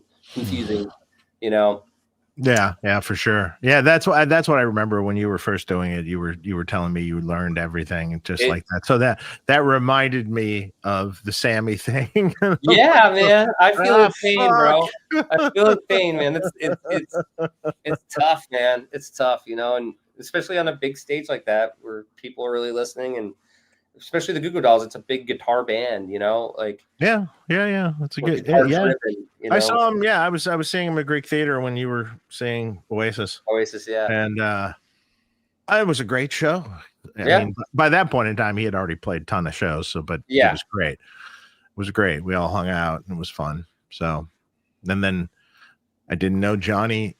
Yeah, for sure. Yeah, that's what I remember when you were first doing it. You were telling me you learned everything just like that. So that reminded me of the Sammy thing. Yeah, man. I feel his pain, fuck. bro. I feel his pain, man. It's tough, man. It's tough, and especially on a big stage like that where people are really listening, and especially the Goo Goo Dolls. It's a big guitar band, like Yeah. That's a good. guitar Yeah, driven, I saw him. Yeah, I was seeing him at Greek Theater when you were seeing Oasis, Oasis, yeah. and it was a great show. I Yeah. mean, by that point in time, he had already played a ton of shows. So, but Yeah. it was great. It was great. We all hung out and it was fun. So, and then I didn't know Johnny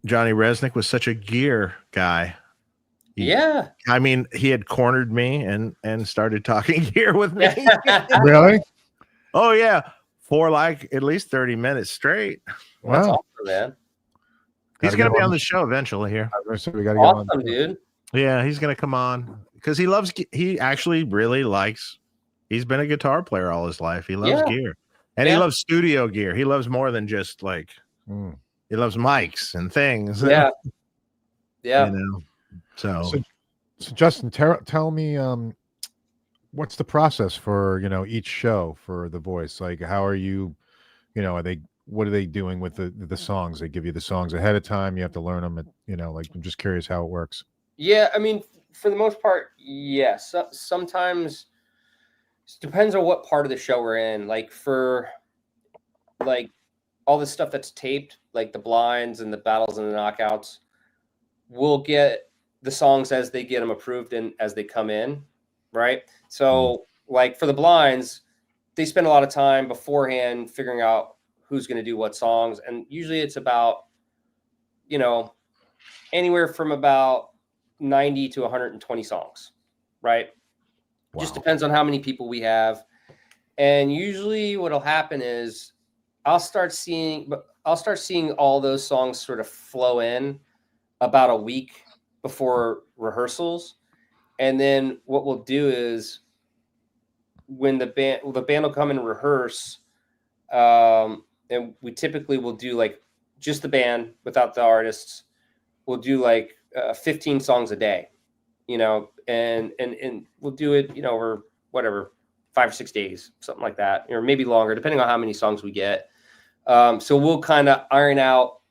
Resnick was such a gear guy. Yeah. I mean, he had cornered me and started talking gear with me. Really? Oh yeah, for like at least 30 minutes straight. That's Wow. awesome, man. He's going to be on the show eventually here. So we got to Awesome, dude. Yeah, he's going to come on because he actually really likes, he's been a guitar player all his life. He loves gear and he loves studio gear. He loves more than just like, he loves mics and things. Yeah. Yeah. So Justin, tell me, what's the process for, each show for The Voice? Like, how are you, what are they doing with the songs? They give you the songs ahead of time. You have to learn them. Like, I'm just curious how it works. Yeah. I mean, for the most part, yes. Sometimes it depends on what part of the show we're in. Like for like all the stuff that's taped, like the blinds and the battles and the knockouts, we'll get the songs as they get them approved and as they come in. Right. So like for the blinds, they spend a lot of time beforehand figuring out who's going to do what songs. And usually it's about, anywhere from about 90 to 120 songs. Right. Wow. Just depends on how many people we have. And usually what'll happen is I'll start seeing all those songs sort of flow in about a week before rehearsals. And then what we'll do is when the band will come and rehearse, and we typically will do like just the band without the artists. We'll do like 15 songs a day, and we'll do it, over whatever, 5 or 6 days, something like that, or maybe longer, depending on how many songs we get. So we'll kind of iron out,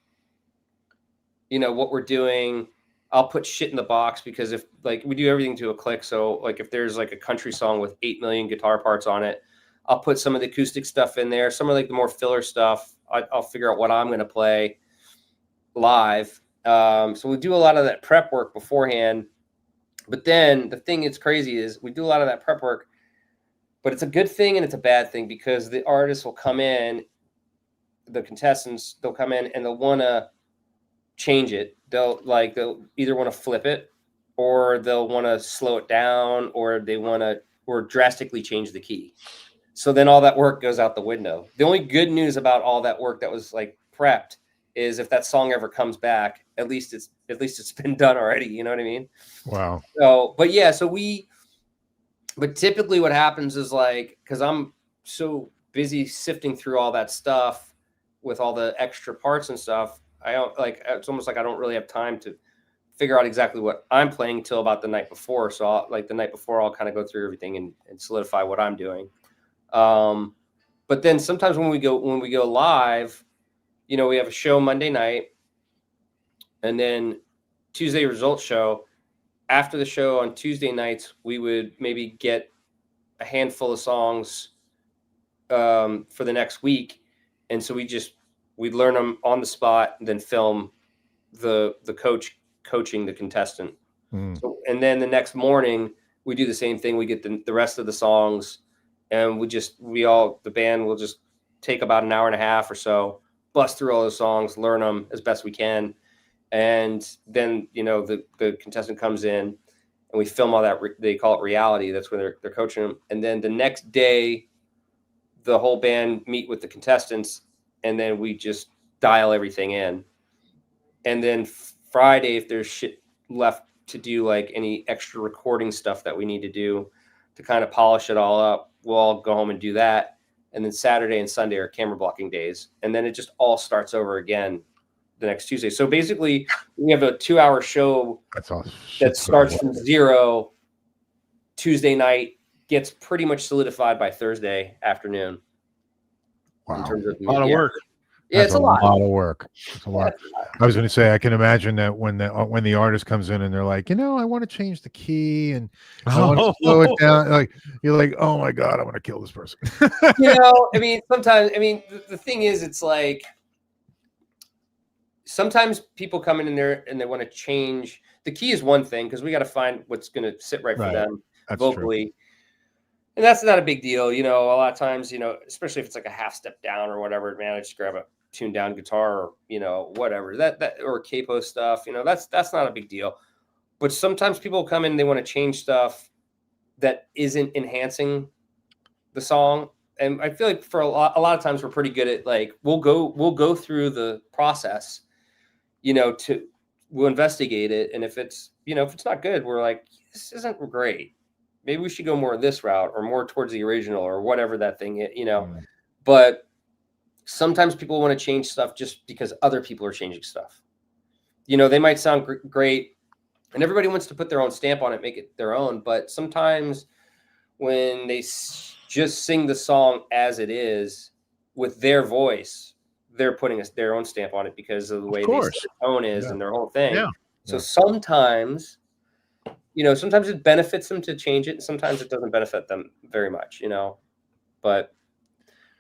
what we're doing. I'll put shit in the box because if like we do everything to a click. So like if there's like a country song with 8 million guitar parts on it, I'll put some of the acoustic stuff in there. Some of like the more filler stuff, I'll figure out what I'm going to play live. So we do a lot of that prep work beforehand. But then the thing that's crazy is we do a lot of that prep work, but it's a good thing and it's a bad thing because the artists will come in, the contestants, they'll come in and they'll want to change it. They'll either want to flip it or they'll want to slow it down or or drastically change the key. So then all that work goes out the window. The only good news about all that work that was like prepped is if that song ever comes back, at least it's been done already. You know what I mean? Wow. So, but typically what happens is like, cause I'm so busy sifting through all that stuff with all the extra parts and stuff. It's almost like I don't really have time to figure out exactly what I'm playing until about the night before. So the night before I'll kind of go through everything and solidify what I'm doing. But then sometimes when we go live, we have a show Monday night and then Tuesday results show. After the show on Tuesday nights, we would maybe get a handful of songs for the next week. And so we'd learn them on the spot and then film the coach coaching the contestant. So, and then the next morning we do the same thing. We get the rest of the songs and the band will just take about an hour and a half or so, bust through all those songs, learn them as best we can. And then, the contestant comes in and we film all that. They call it reality. That's when they're coaching them. And then the next day, the whole band meet with the contestants and then we just dial everything in. And then Friday, if there's shit left to do, like any extra recording stuff that we need to do to kind of polish it all up, we'll all go home and do that. And then Saturday and Sunday are camera blocking days. And then it just all starts over again the next Tuesday. So basically, we have a 2-hour show That's all. that starts from 0 Tuesday night, gets pretty much solidified by Thursday afternoon. Wow. In terms of A lot of work. Yeah, That's it's a lot. of work. It's a lot. I was going to say, I can imagine that when the artist comes in and they're like, I want to change the key and I want to slow it down. Like you're like, oh my God, I'm going to kill this person. I mean, sometimes, the thing is, it's like sometimes people come in there and they want to change. The key is one thing because we got to find what's going to sit right for them vocally. True. And that's not a big deal. A lot of times, especially if it's like a half step down or whatever, man, I just grab a tuned down guitar or, whatever that or capo stuff, that's not a big deal. But sometimes people come in, they want to change stuff that isn't enhancing the song. And I feel like for a lot of times we're pretty good at like, we'll go through the process, we'll investigate it. And if it's not good, we're like, this isn't great. Maybe we should go more this route or more towards the original or whatever that thing is, But sometimes people want to change stuff just because other people are changing stuff. They might sound great and everybody wants to put their own stamp on it, make it their own. But sometimes when they just sing the song as it is with their voice, they're putting their own stamp on it because of the way the tone is and their whole thing. Yeah. So sometimes, sometimes it benefits them to change it. And sometimes it doesn't benefit them very much, but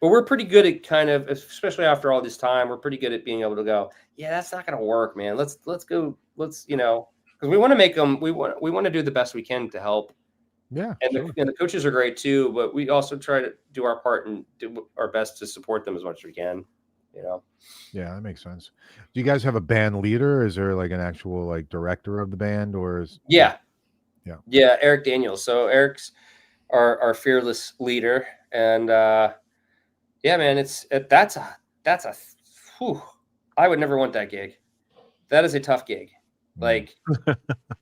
we're pretty good at kind of, especially after all this time, we're pretty good at being able to go, yeah, that's not going to work, man. Let's go. Let's, because we want to make them, we want to do the best we can to help. Yeah. And the coaches are great too, but we also try to do our part and do our best to support them as much as we can, Yeah, that makes sense. Do you guys have a band leader? Is there like an actual like director of the band or is Yeah, Eric Daniels. So Eric's our fearless leader, and yeah, man, that's a whew, I would never want that gig. That is a tough gig. Like,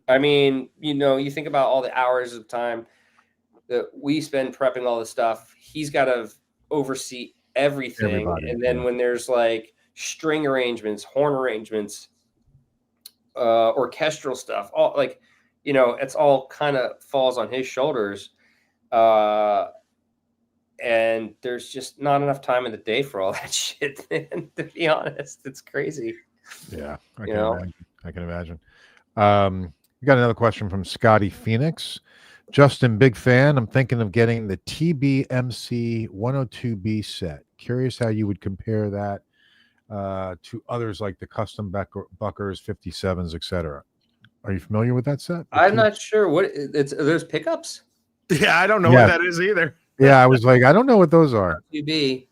you think about all the hours of time that we spend prepping all this stuff. He's got to oversee everything, and then when there's like string arrangements, horn arrangements, orchestral stuff, all like, it's all kind of falls on his shoulders. And there's just not enough time in the day for all that shit, man, to be honest. It's crazy. Yeah, I can imagine. We got another question from Scotty Phoenix. Justin, big fan. I'm thinking of getting the TBMC 102B set. Curious how you would compare that to others like the custom Buckers, 57s, etc. Are you familiar with that set? I'm not sure what there's pickups. Yeah, I don't know what that is either. Yeah, I was like, I don't know what those are. TB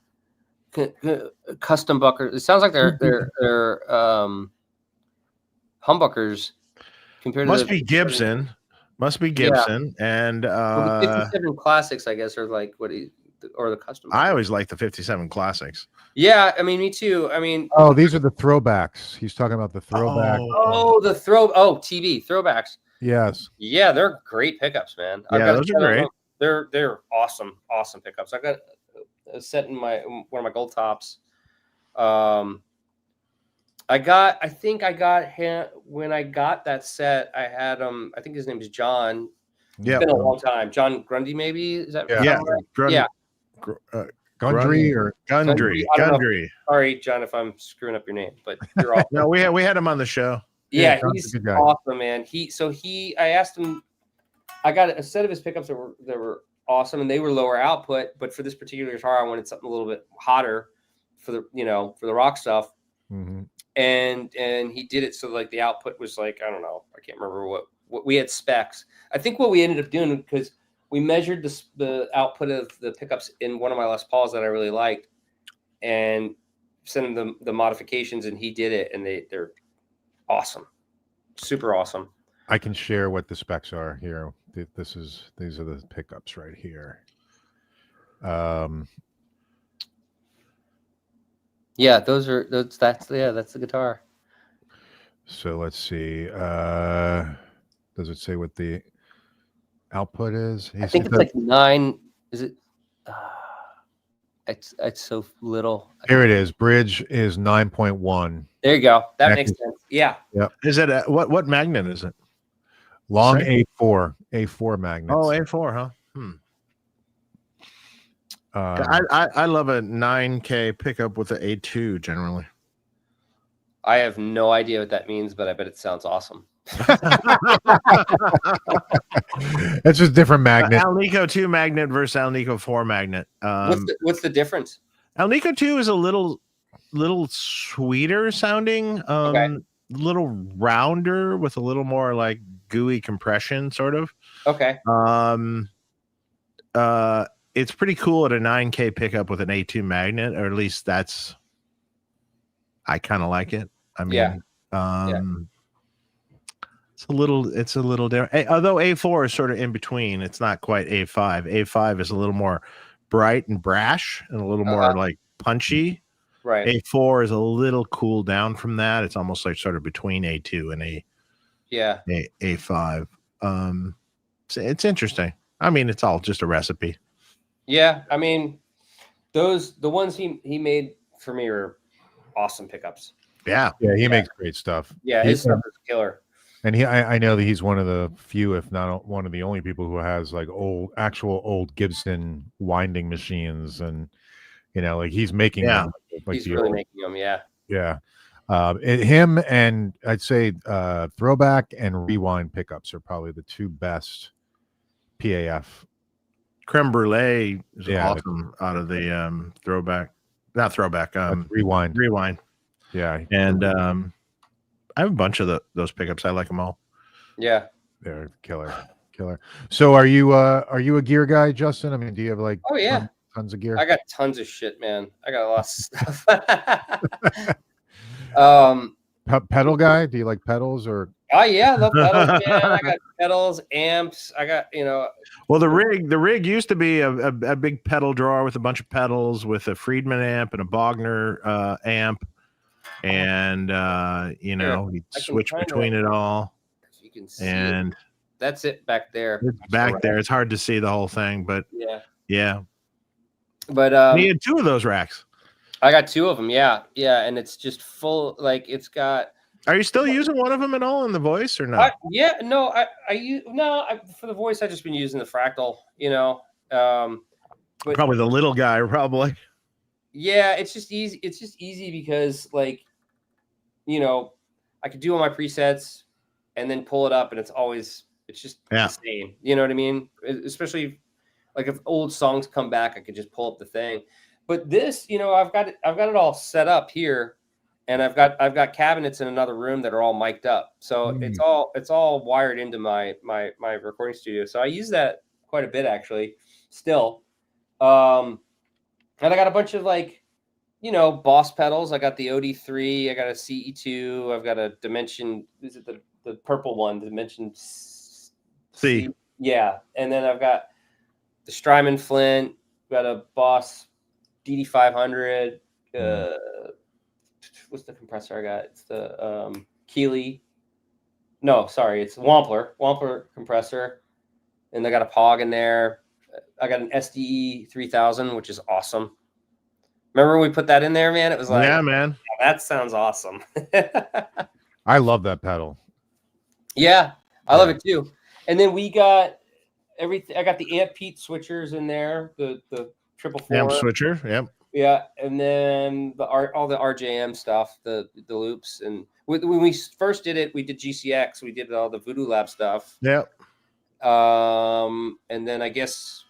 custom Buckers. It sounds like they're humbuckers compared Must to be Gibson. Must be Gibson. And the 57 classics, I guess, are like or the custom. I always like the 57 classics. Yeah, me too. Oh, these are the throwbacks. He's talking about the throwback. TB throwbacks. Yes. Yeah, they're great pickups, man. Those are great. They're awesome pickups. I got a set in one of my gold tops. I think I got him when I got that set. I had him. I think his name is John. Yeah, it's been a long time. John Grundy, maybe is that? Gundry or Gundry. Sorry, John, if I'm screwing up your name, but you're awesome. No, we had him on the show. Yeah, he's awesome, man. I asked him. I got a set of his pickups that were awesome, and they were lower output. But for this particular guitar, I wanted something a little bit hotter for the rock stuff. Mm-hmm. And he did it so like the output was like, I don't know, I can't remember what we had specs. I think what we ended up doing, because we measured the output of the pickups in one of my Les Pauls that I really liked, and sent him the modifications, and he did it, and they're awesome, super awesome. I can share what the specs are here. These are the pickups right here. Yeah, that's the guitar. So let's see. Does it say what the output is? I think it's like 9. Is it? It's so little. Here it is. Bridge is 9.1. There you go. That Neck makes is- sense. Yeah. Is it what magnet is it? Long Say? A4 magnets. Oh, A4, huh? Um, I love a 9K pickup with an A2 generally. I have no idea what that means, but I bet it sounds awesome. It's just different magnet. Alnico 2 magnet versus Alnico 4 magnet. What's the difference? Alnico 2 is a little sweeter sounding, Okay. little rounder with a little more like gooey compression, sort of. Okay. It's pretty cool at a 9K pickup with an A2 magnet, or at least that's. I kind of like it. I mean, it's a little different. Although A4 is sort of in between, it's not quite A5. A5 is a little more bright and brash and a little more like punchy. Right. A4 is a little cooled down from that. It's almost like sort of between A2 and A5. It's interesting. I mean, it's all just a recipe. Yeah, I mean, the ones he made for me are awesome pickups. Yeah, He makes great stuff. Yeah, his stuff is killer. And I know that he's one of the few, if not one of the only people who has like actual old Gibson winding machines, and like he's making them. Like He's really making them. Yeah. Yeah. Him and I'd say throwback and rewind pickups are probably the two best PAF. Creme Brulee is awesome out of the throwback. Not throwback. Rewind. Yeah. And I have a bunch of those pickups. I like them all. Yeah. They're killer. So are you a gear guy, Justin? I mean, do you have like tons of gear? I got tons of shit, man. I got a lot of stuff. Pedal guy? Do you like pedals or? Oh yeah, I love pedals, man. I got pedals, amps. I got Well, the rig used to be a big pedal drawer with a bunch of pedals, with a Friedman amp and a Bogner amp, and you switch between it all. You can see and that's it back there. It's back there. It's hard to see the whole thing, but yeah. But he had two of those racks. I got two of them. Yeah, and it's just full. Like it's got. Are you still using one of them at all in the voice or not? For the voice, I've just been using the Fractal. But, probably the little guy, probably. Yeah, it's just easy. It's just easy because, like, I could do all my presets and then pull it up, and it's just the same. You know what I mean? Especially like if old songs come back, I could just pull up the thing. But this, I've got it all set up here, and I've got cabinets in another room that are all mic'd up. So it's all wired into my recording studio. So I use that quite a bit actually still. And I got a bunch of Boss pedals. I got the OD3, I got a CE2, I've got a Dimension, is it the purple one, Dimension C. Yeah. And then I've got the Strymon Flint, got a Boss DD500, what's the compressor I got? It's the Keeley. No, sorry, it's Wampler compressor. And I got a POG in there. I got an SDE 3000, which is awesome. Remember when we put that in there, man? It was like, yeah, man. That sounds awesome. I love that pedal. Yeah, I love it too. And then we got everything. I got the Amp Pete switchers in there, the 444 amp switcher. Yep. Yeah, and then all the RJM stuff, the loops, and when we first did it, we did GCX, we did all the Voodoo Lab stuff. Yep. And then I guess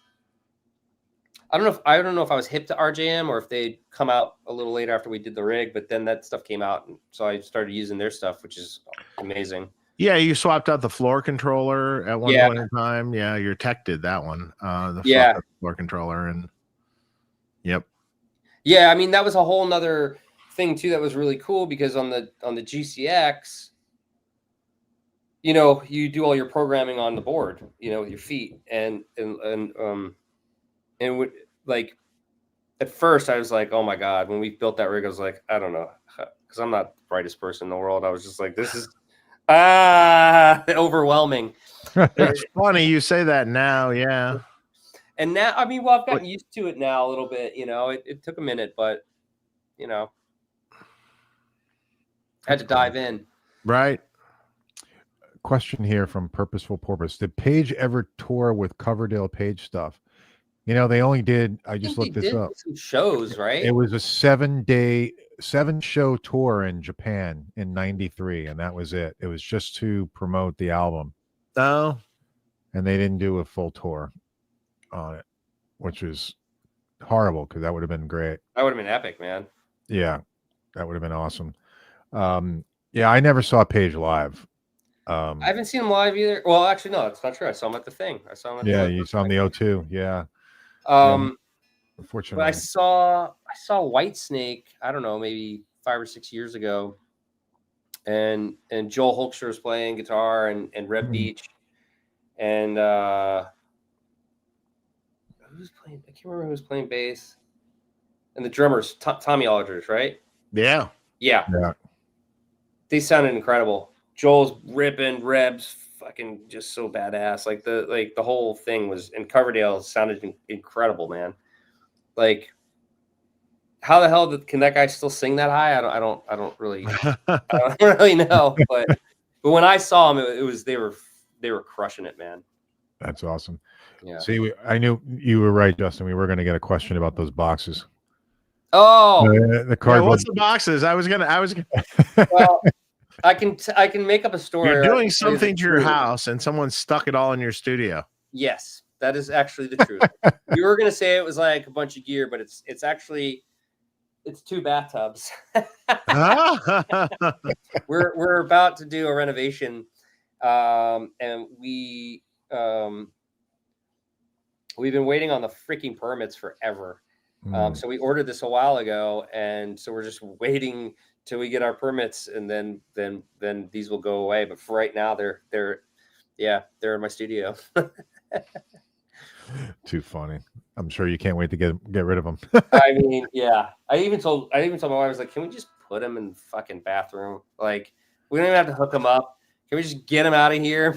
I don't know if I was hip to RJM or if they'd come out a little later after we did the rig, but then that stuff came out, and so I started using their stuff, which is amazing. Yeah, you swapped out the floor controller at one point in time. Yeah, your tech did that one. The floor controller, and yep. Yeah, I mean that was a whole nother thing too that was really cool, because on the GCX, you do all your programming on the board, with your feet, and like at first I was like, oh my God, when we built that rig, I was like, I don't know, because I'm not the brightest person in the world. I was just like, this is overwhelming. It's funny you say that now. Yeah. And now, I mean, well, I've gotten used to it now a little bit. You know, it took a minute, but you know, had to dive in. Right. Question here from Purposeful Porpoise. Did Page ever tour with Coverdale Page stuff? You know, they only did. I just looked this up. Some shows, right? It was a 7-show tour in Japan in '93, and that was it. It was just to promote the album. Oh, and they didn't do a full tour on it, which was horrible because that would have been great. That would have been epic, man. Yeah, that would have been awesome. Yeah, I never saw Page live. I haven't seen him live either. Well, actually, no, it's not true. I saw him at the thing. I saw him. You saw him the O2. Yeah. Unfortunately, but I saw Whitesnake. I don't know, maybe 5 or 6 years ago, and Joel Holkster was playing guitar and Reb Beach, and who was playing? I can't remember who was playing bass, and the drummers, Tommy Aldridge, right? Yeah. They sounded incredible. Joel's ripping, Reb's fucking just so badass. Like the whole thing was, and Coverdale sounded incredible, man. Like, how the hell can that guy still sing that high? I don't really know. But when I saw him, it was they were crushing it, man. That's awesome. Yeah. See, I knew you were right, Justin. We were going to get a question about those boxes. Oh, the cardboard. What's the boxes? I was gonna. Well, I can make up a story. You're doing something to your house, and someone stuck it all in your studio. Yes, that is actually the truth. You were gonna say it was like a bunch of gear, but it's actually 2 bathtubs. We're about to do a renovation, and we've been waiting on the freaking permits forever. So we ordered this a while ago, and so we're just waiting till we get our permits, and then these will go away. But for right now, they're in my studio. Too funny. I'm sure you can't wait to get rid of them. I mean, yeah. I even told my wife, I was like, can we just put them in the fucking bathroom? Like, we don't even have to hook them up. Can we just get them out of here?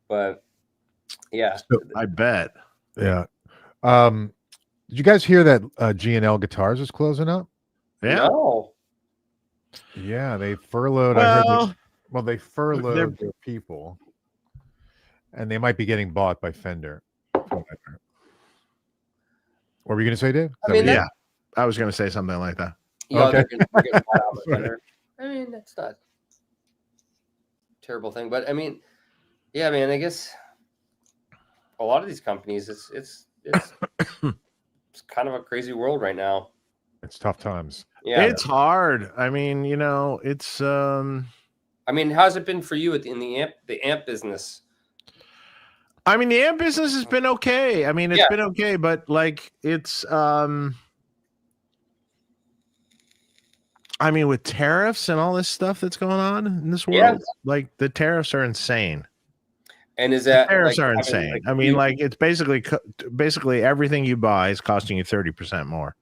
But yeah, I bet. Yeah. Did you guys hear that G&L Guitars is closing up? Yeah. No. Yeah, they furloughed. They furloughed their people, and they might be getting bought by Fender. What were you going to say, Dave? Yeah, I was going to say something like that. Yeah, okay. they're getting bought out by Fender. I mean, that's not a terrible thing, but I mean, yeah, man, I guess a lot of these companies, it's kind of a crazy world right now. It's tough times. Yeah, it's hard. I mean, it's. I mean, how's it been for you in the amp business? I mean, the amp business has been okay. I mean, it's been okay, but like it's. I mean, with tariffs and all this stuff that's going on in this world, like the tariffs are insane. And is that tariffs are insane? I mean, like it's basically everything you buy is costing you 30% more,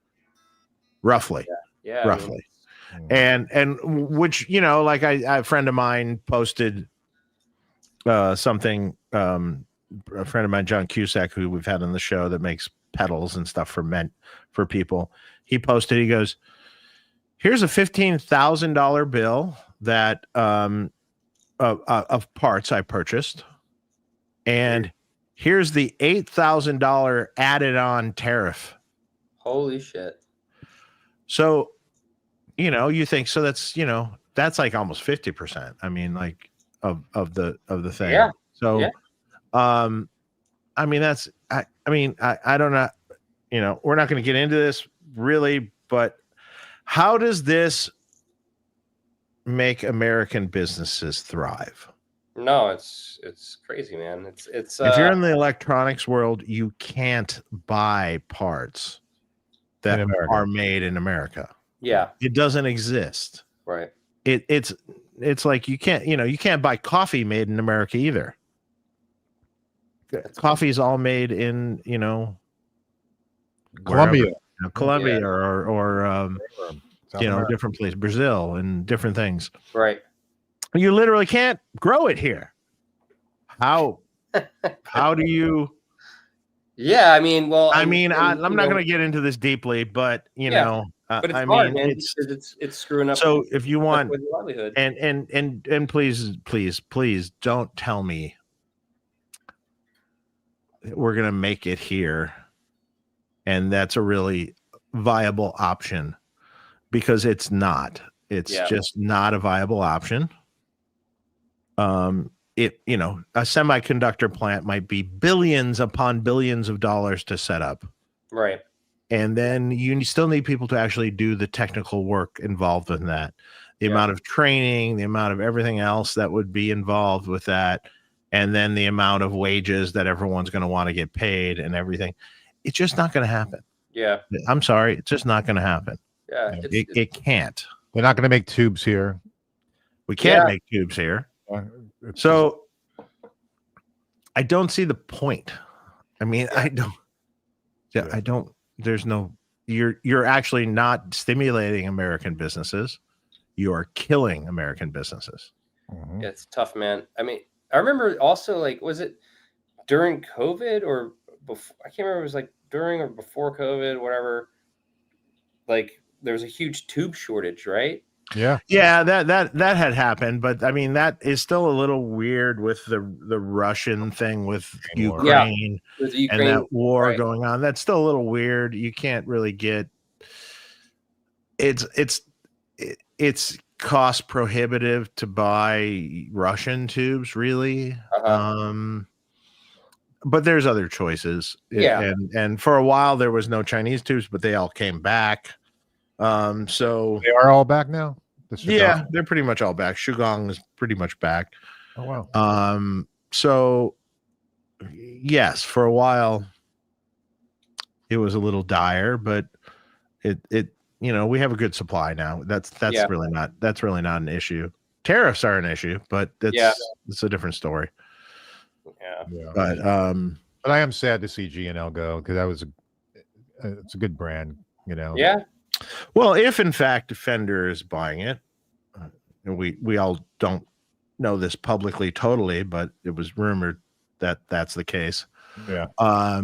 roughly. Yeah, roughly. And which, like a friend of mine posted something. A friend of mine, John Cusack, who we've had on the show, that makes pedals and stuff for people. He posted. He goes, "Here's a $15,000 bill that of parts I purchased. And here's the $8,000 added on tariff." Holy shit. So, you think, so that's, that's like almost 50%. I mean, like of the thing. Yeah. So, I mean, I don't know, we're not going to get into this really, but how does this make American businesses thrive? No, it's crazy, man. It's if you're in the electronics world, you can't buy parts that are made in America. Yeah, it doesn't exist. Right. It's like you can't buy coffee made in America either. Coffee is all made in Colombia, or different places, Brazil and different things. Right. You literally can't grow it here. How How do you? Yeah, I mean, well, I mean, I'm you not know, going to get into this deeply, but yeah, but it's I hard, mean, man, it's because it's screwing up so if you want, with your livelihood. and please don't tell me we're going to make it here, and that's a really viable option, because it's not. It's just not a viable option. It, a semiconductor plant might be billions upon billions of dollars to set up. Right. And then you still need people to actually do the technical work involved in that. The amount of training, the amount of everything else that would be involved with that. And then the amount of wages that everyone's going to want to get paid and everything. It's just not going to happen. Yeah. I'm sorry. It's just not going to happen. Yeah. It can't. They're not going to make tubes here. We can't make tubes here. So I don't see the point. I mean, I don't, there's no, you're actually not stimulating American businesses. You are killing American businesses. Yeah, it's tough, man. I mean, I remember also, like, was it during COVID or before? I can't remember. It was like during or before COVID, whatever. Like, there was a huge tube shortage, right? Yeah. That had happened, but I mean, that is still a little weird with the Russian thing with Ukraine, with Ukraine and that war going on. That's still a little weird. You can't really get it's cost prohibitive to buy Russian tubes, really. But there's other choices. And for a while there was no Chinese tubes, but they all came back. So they are all back now. Yeah, they're pretty much all back. Shugong is pretty much back. Oh wow. So yes, for a while it was a little dire, but it we have a good supply now. That's really not an issue. Tariffs are an issue, but it's a different story. Yeah. But I am sad to see G&L go, because that was it's a good brand, Yeah. Well, if in fact Fender is buying it, and we all don't know this publicly totally, but it was rumored that that's the case. Yeah. I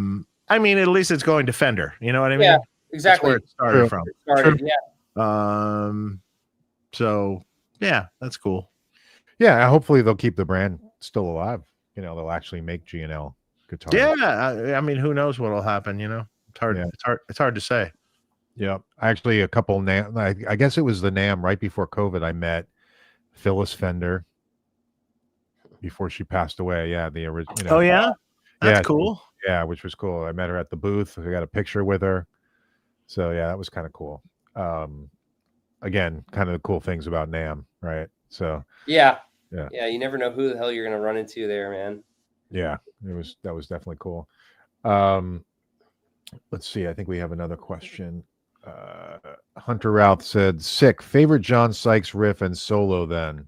mean, at least it's going to Fender. You know what I mean? Yeah, exactly. That's where it started from. Yeah. So yeah, that's cool. Yeah. Hopefully they'll keep the brand still alive. They'll actually make G&L guitars. Yeah. I mean, who knows what'll happen? It's hard. Yeah. It's hard to say. Yeah, actually, a couple NAMM. I guess it was the NAMM right before COVID. I met Phyllis Fender before she passed away. Yeah, the original. Oh yeah, that's cool. Yeah, which was cool. I met her at the booth. I got a picture with her. So yeah, that was kind of cool. Again, kind of the cool things about NAMM, right? So yeah. You never know who the hell you're gonna run into there, man. Yeah, that was definitely cool. Let's see. I think we have another question. Hunter Routh said, "Sick. Favorite John Sykes riff and solo then?"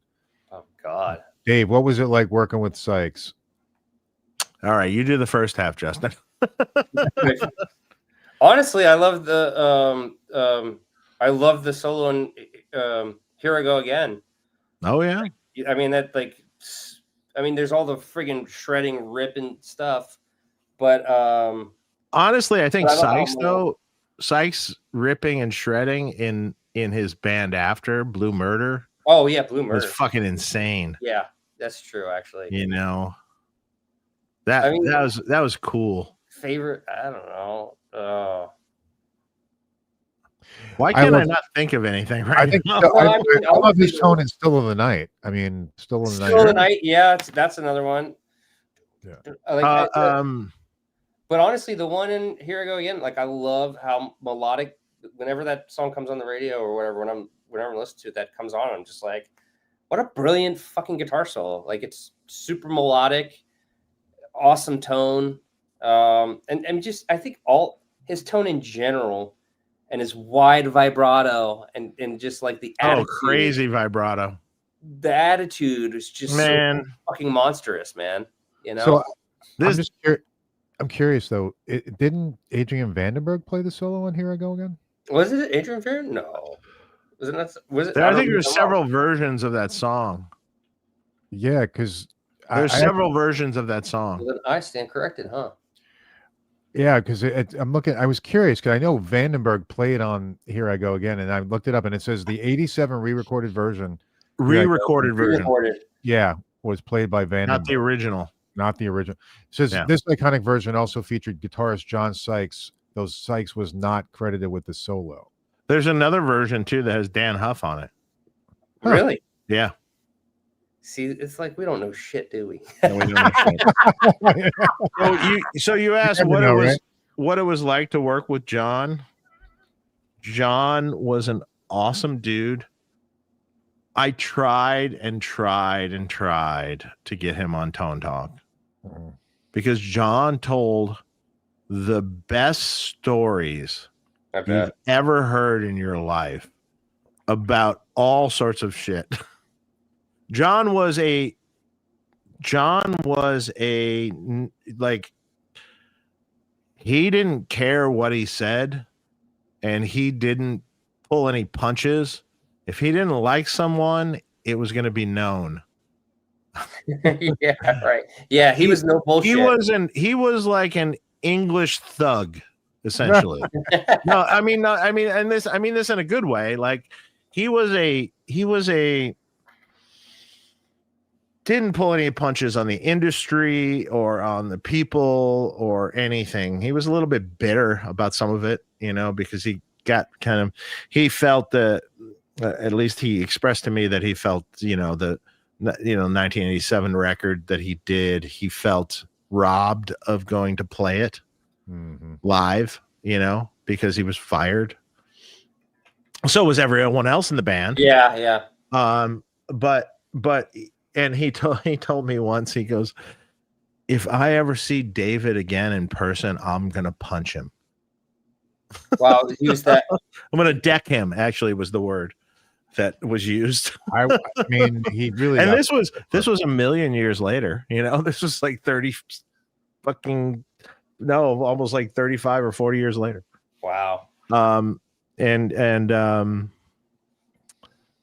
Oh God, Dave, what was it like working with Sykes? All right, you do the first half, Justin. Honestly, I love the solo in Here I Go Again. Oh yeah. I mean there's all the friggin' shredding, ripping stuff, but honestly, I think Sykes ripping and shredding in his band after Blue Murder. Oh yeah, Blue Murder was fucking insane. Yeah, that's true. Actually, that was cool. Favorite? I don't know. Why can't I not think of anything right now? I love his tone in Still in the Night. I mean, Still in the Night. Still in the Night. Yeah, that's another one. Yeah. But honestly, the one in Here I Go Again, like I love how melodic. Whenever that song comes on the radio or whatever, whenever I listen to it, that comes on, I'm just like, what a brilliant fucking guitar solo! Like it's super melodic, awesome tone, and just I think all his tone in general, and his wide vibrato, and just like the attitude, crazy vibrato. The attitude is just so fucking monstrous, man. So I'm curious though. Didn't Adrian Vandenberg play the solo on Here I Go Again? Was it Adrian Vandenberg? No. Was it not? Was it? I think there's several versions of that song. Yeah, because There's several versions of that song. Well, then I stand corrected, huh? Yeah, because I'm looking. I was curious because I know Vandenberg played on "Here I Go Again," and I looked it up, and it says the '87 re-recorded version. Re-recorded version. Re-recorded. Yeah, was played by Vandenberg. Not the original. Not the original. It says this iconic version also featured guitarist John Sykes. Though Sykes was not credited with the solo. There's another version too that has Dan Huff on it. Huh. Really? Yeah. See, it's like we don't know shit, do we? No, we don't so you asked what it was like to work with John. John was an awesome dude. I tried and tried and tried to get him on Tone Talk because John told the best stories you've ever heard in your life about all sorts of shit. John was a like, he didn't care what he said, and he didn't pull any punches. If he didn't like someone, it was going to be known. Yeah, right. Yeah, he was no bullshit. He was like an English thug, essentially. I mean this in a good way. Like he was a didn't pull any punches on the industry or on the people or anything. He was a little bit bitter about some of it, because he got he felt that, at least he expressed to me that he felt, the 1987 record that he did, he felt robbed of going to play it live, because he was fired. So was everyone else in the band. Yeah. But and he told me once, he goes, if I ever see David again in person, I'm going to punch him. Wow. He was that. I'm going to deck him, actually, was the word that was used. I mean, he really. And this was a million years later. This was like almost like 35 or 40 years later. Wow.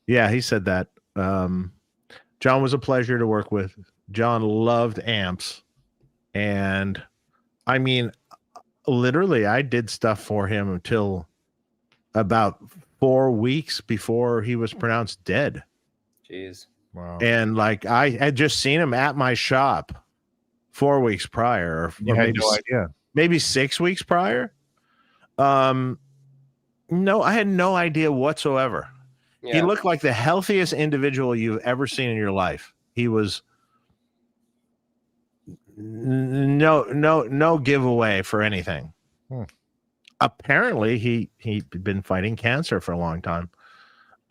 Yeah, he said that. John was a pleasure to work with. John loved amps, and I mean, literally, I did stuff for him until about 4 weeks before he was pronounced dead. Jeez. Wow. And like, I had just seen him at my shop 4 weeks prior, or had no idea. Maybe 6 weeks prior. No, I had no idea whatsoever. Yeah. He looked like the healthiest individual you've ever seen in your life. He was no giveaway for anything. Apparently he'd been fighting cancer for a long time,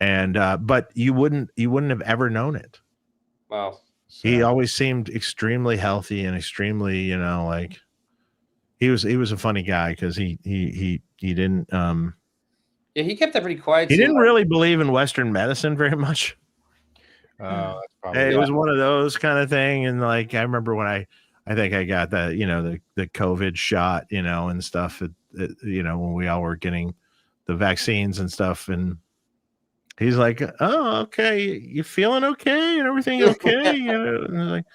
and but you wouldn't have ever known it. Wow. He always seemed extremely healthy and extremely, like he was a funny guy because he didn't yeah, he kept that pretty quiet. He didn't really believe in Western medicine very much. That's probably it was one of those kind of thing. And like, I remember when I think I got the COVID shot, and stuff, when we all were getting the vaccines and stuff. And he's like, oh, okay. You feeling okay? And everything okay? And I was like,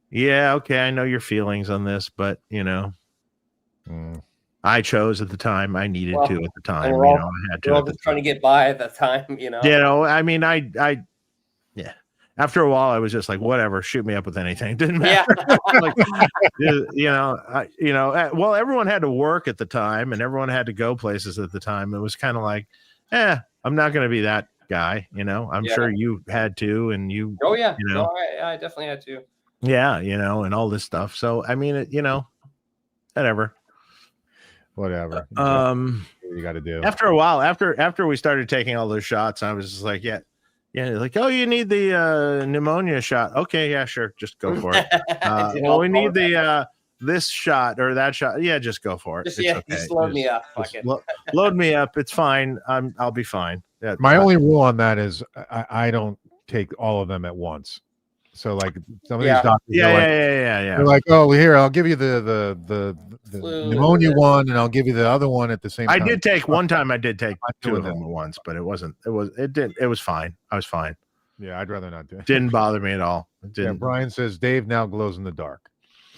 yeah, okay. I know your feelings on this, but I chose at the time. I needed to at the time. I had to. We're all just trying to get by at the time. I mean, yeah. After a while, I was just like, whatever, shoot me up with anything. It didn't matter. Yeah. Well, everyone had to work at the time, and everyone had to go places at the time. It was kind of like, I'm not going to be that guy. I'm sure you had to, and you. Oh yeah. I definitely had to. Yeah, and all this stuff. So I mean, whatever. You got to do. After a while, after we started taking all those shots, I was just like, yeah, like, oh, you need the pneumonia shot. Okay, yeah, sure, just go for it. Well, we need the this shot or that shot. Yeah, just go for it. Just load me up. Load me up. It's fine. I'll be fine. Yeah, my only rule on that is I don't take all of them at once. So like some of these doctors, they're like, oh, here, I'll give you the pneumonia one, and I'll give you the other one at the same time. I did take 2 of them at once, but it was fine. I was fine. Yeah, I'd rather not do it. Didn't bother me at all. It Yeah, didn't. Brian says Dave now glows in the dark.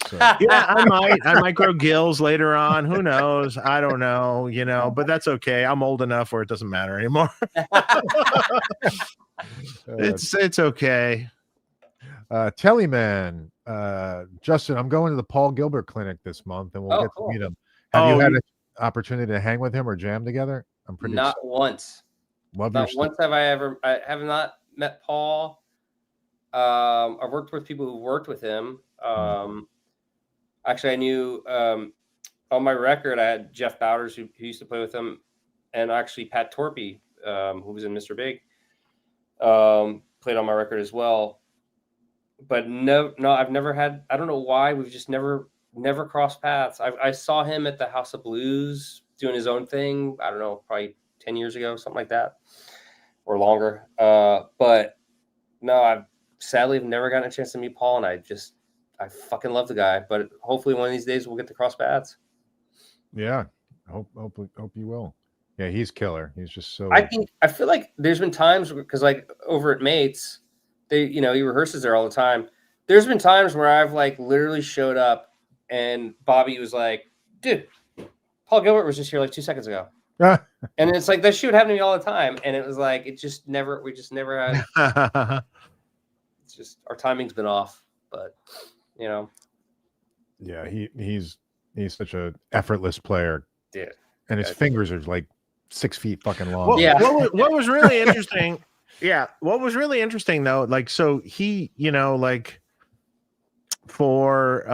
So, Yeah, I might grow gills later on. Who knows? I don't know, but that's okay. I'm old enough where it doesn't matter anymore. It's okay. Tellyman, Justin, I'm going to the Paul Gilbert clinic this month, and we'll get to meet him. Have you had an opportunity to hang with him or jam together? I'm pretty not excited. once. Love Not your once have I have not met Paul. I've worked with people who worked with him. Actually, I knew on my record I had Jeff Bowders who used to play with him, and actually Pat Torpy, who was in Mr. Big, played on my record as well. But no, I've never had. I don't know why we've just never crossed paths. I saw him at the House of Blues doing his own thing. I don't know, probably 10 years ago, something like that, or longer. But no, I've sadly never gotten a chance to meet Paul, and I fucking love the guy. But hopefully one of these days we'll get to cross paths. Yeah, hope you will. Yeah, he's killer. He's just so. I feel like there's been times because like over at Mates, he rehearses there all the time. There's been times where I've like literally showed up and Bobby was like, "Dude, Paul Gilbert was just here like 2 seconds ago." And it's like that shit would happen to me all the time, and it was like we just never had. It's just our timing's been off, but Yeah, he's such a effortless player. Yeah, and his fingers are like 6 feet fucking long. Well, yeah. What was really interesting? Yeah, what was really interesting though, like so he, like for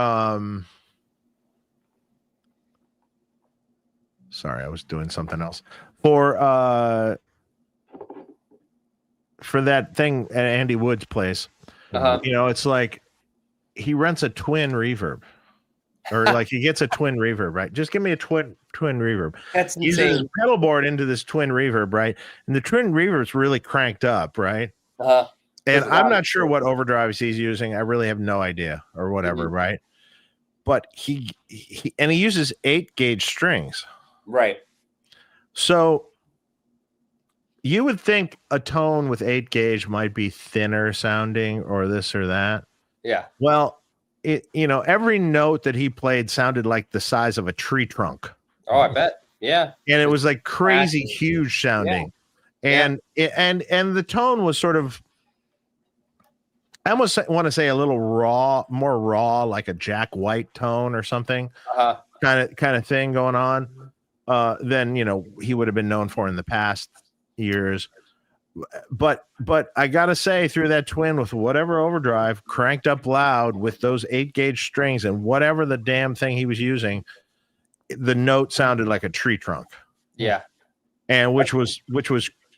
sorry, I was doing something else. For that thing at Andy Wood's place, it's like he rents a twin reverb. Or like he gets a twin reverb, right? Just give me a twin reverb. That's insane. He uses his pedal board into this twin reverb, right? And the twin reverb's really cranked up, right? And I'm not sure what overdrives he's using. I really have no idea or whatever, right? But he uses 8-gauge strings. Right. So you would think a tone with 8-gauge might be thinner sounding or this or that. Yeah. Well, every note that he played sounded like the size of a tree trunk. Oh, I bet. Yeah. And it was like crazy huge sounding. Yeah. And the tone was sort of, I almost want to say a little more raw, like a Jack White tone or something kind of thing going on than, he would have been known for in the past years. But I gotta say, through that twin with whatever overdrive cranked up loud with those 8-gauge strings and whatever the damn thing he was using, the note sounded like a tree trunk. Yeah, and which was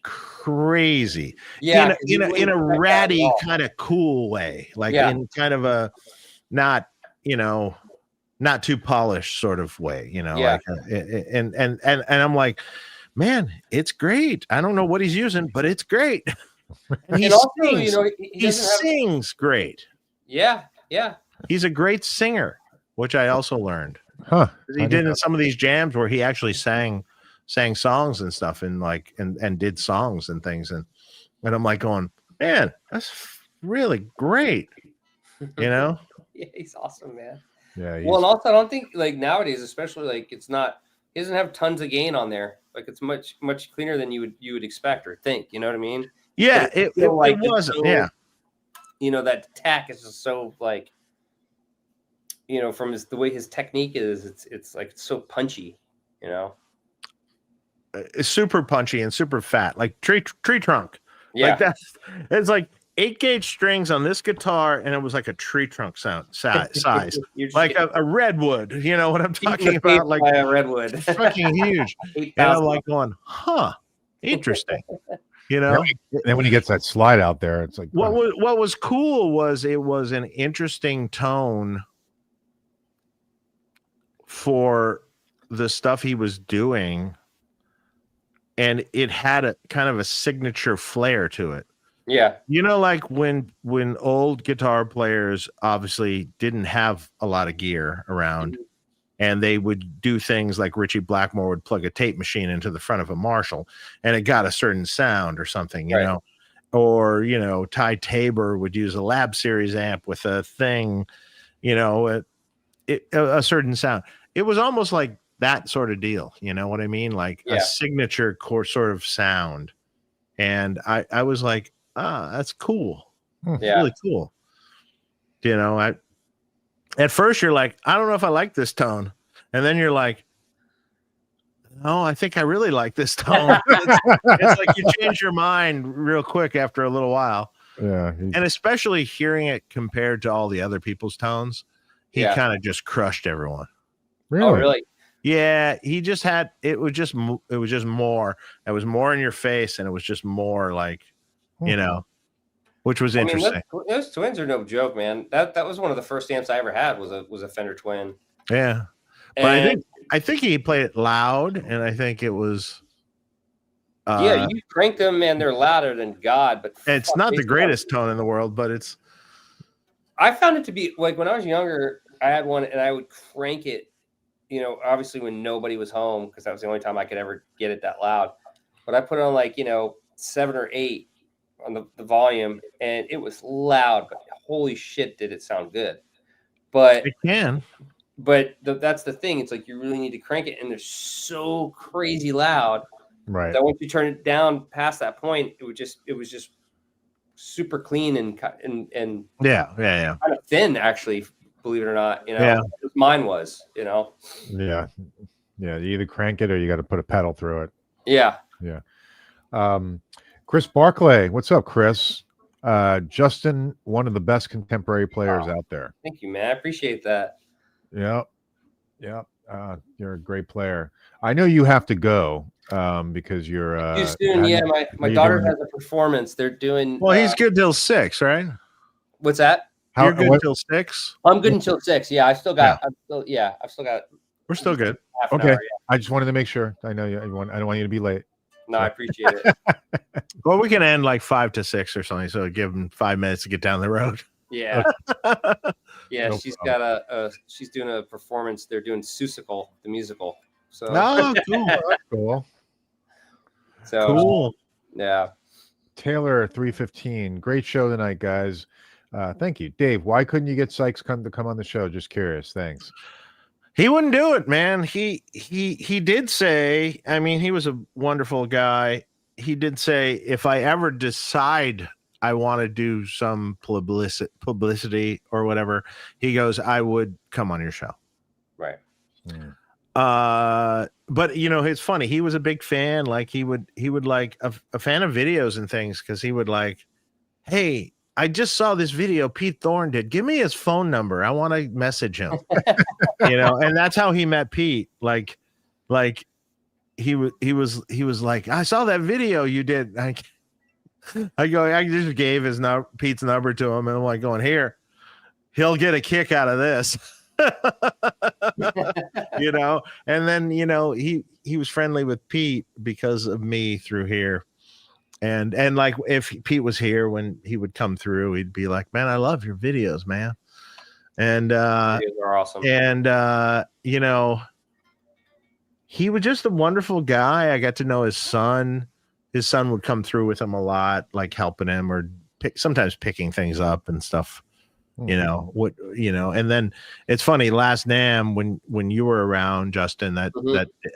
crazy. Yeah, in a ratty kind of cool way, like in kind of a not too polished sort of way, like and I'm like, man, it's great. I don't know what he's using, but it's great. And he sings great. Yeah. He's a great singer, which I also learned. He did in some of these jams where he actually sang songs and stuff and did songs and things. And I'm like going, man, that's really great. Yeah, he's awesome, man. Yeah. Well, and also I don't think like nowadays, especially like he doesn't have tons of gain on there. Like it's much cleaner than you would expect or think. You know what I mean? Yeah, it wasn't. So, yeah, that attack is just so like, from the way his technique is, it's like it's so punchy. It's super punchy and super fat, like tree trunk. Yeah, like it's like 8-gauge strings on this guitar, and it was like a tree trunk size, like a redwood. You know what I'm talking about? Like a redwood, it's fucking huge. And I'm like going, interesting. And then when he gets that slide out there, it's like what was cool was it was an interesting tone for the stuff he was doing, and it had a kind of a signature flair to it. Yeah. Like when old guitar players obviously didn't have a lot of gear around, and they would do things like Richie Blackmore would plug a tape machine into the front of a Marshall and it got a certain sound or something, you know, or Ty Tabor would use a Lab Series amp with a thing, a certain sound. It was almost like that sort of deal. You know what I mean? Like a signature core sort of sound. And I was like, that's cool. It's really cool. At first you're like, I don't know if I like this tone. And then you're like, no, I think I really like this tone. It's like you change your mind real quick after a little while. Yeah. And especially hearing it compared to all the other people's tones, he kind of just crushed everyone. Really? Oh, really? Yeah, he just had it was just more. It was more in your face, and it was just more like, which was interesting. Those twins are no joke, man. That was one of the first amps I ever had was a Fender Twin. Yeah, but I think he played it loud, and I think it was. You crank them, and they're louder than God. But it's not the greatest tone in the world, but it's. I found it to be like when I was younger. I had one, and I would crank it. Obviously when nobody was home, because that was the only time I could ever get it that loud. But I put it on like 7 or 8 on the volume, and it was loud. But holy shit, did it sound good! But it can. But that's the thing. It's like you really need to crank it, and they're so crazy loud. Right. That once you turn it down past that point, it was just super clean and yeah, kind of thin, actually, believe it or not. Mine was. Yeah. You either crank it or you got to put a pedal through it. Yeah. Chris Barclay, what's up, Chris? Justin, one of the best contemporary players out there. Thank you, man. I appreciate that. Yeah. You're a great player. I know you have to go because you're too soon. Yeah, my daughter has a performance. They're doing. Well, he's good till 6, right? What's that? You're good until 6. I'm good until 6. Yeah, I've still got. We're still good. Okay. Hour, I just wanted to make sure. I know you. I don't want you to be late. No, I appreciate it. Well, we can end like 5 to 6 or something, so give them 5 minutes to get down the road. Yeah. Yeah, no she's problem. Got she's doing a performance. They're doing Seussical, the musical. So cool. Cool. So cool. Yeah. Taylor 315. Great show tonight, guys. Thank you. Dave, why couldn't you get Sykes to come on the show? Just curious. Thanks. He wouldn't do it, man. He did say, I mean, he was a wonderful guy. He did say, if I ever decide I want to do some publicity or whatever, he goes, I would come on your show. Right. But it's funny. He was a big fan. Like he would like a fan of videos and things. Cause he would like, hey, I just saw this video Pete Thorne did. Give me his phone number. I want to message him. And that's how he met Pete. Like he was like, I saw that video you did. I just gave Pete's number to him, and I'm like going, here, he'll get a kick out of this. And then he was friendly with Pete because of me through here. And like if Pete was here when he would come through, he'd be like, man, I love your videos, man. And videos are awesome. And he was just a wonderful guy. I got to know his son. His son would come through with him a lot, like helping him or sometimes picking things up and stuff. And then it's funny, last NAMM when you were around, Justin, that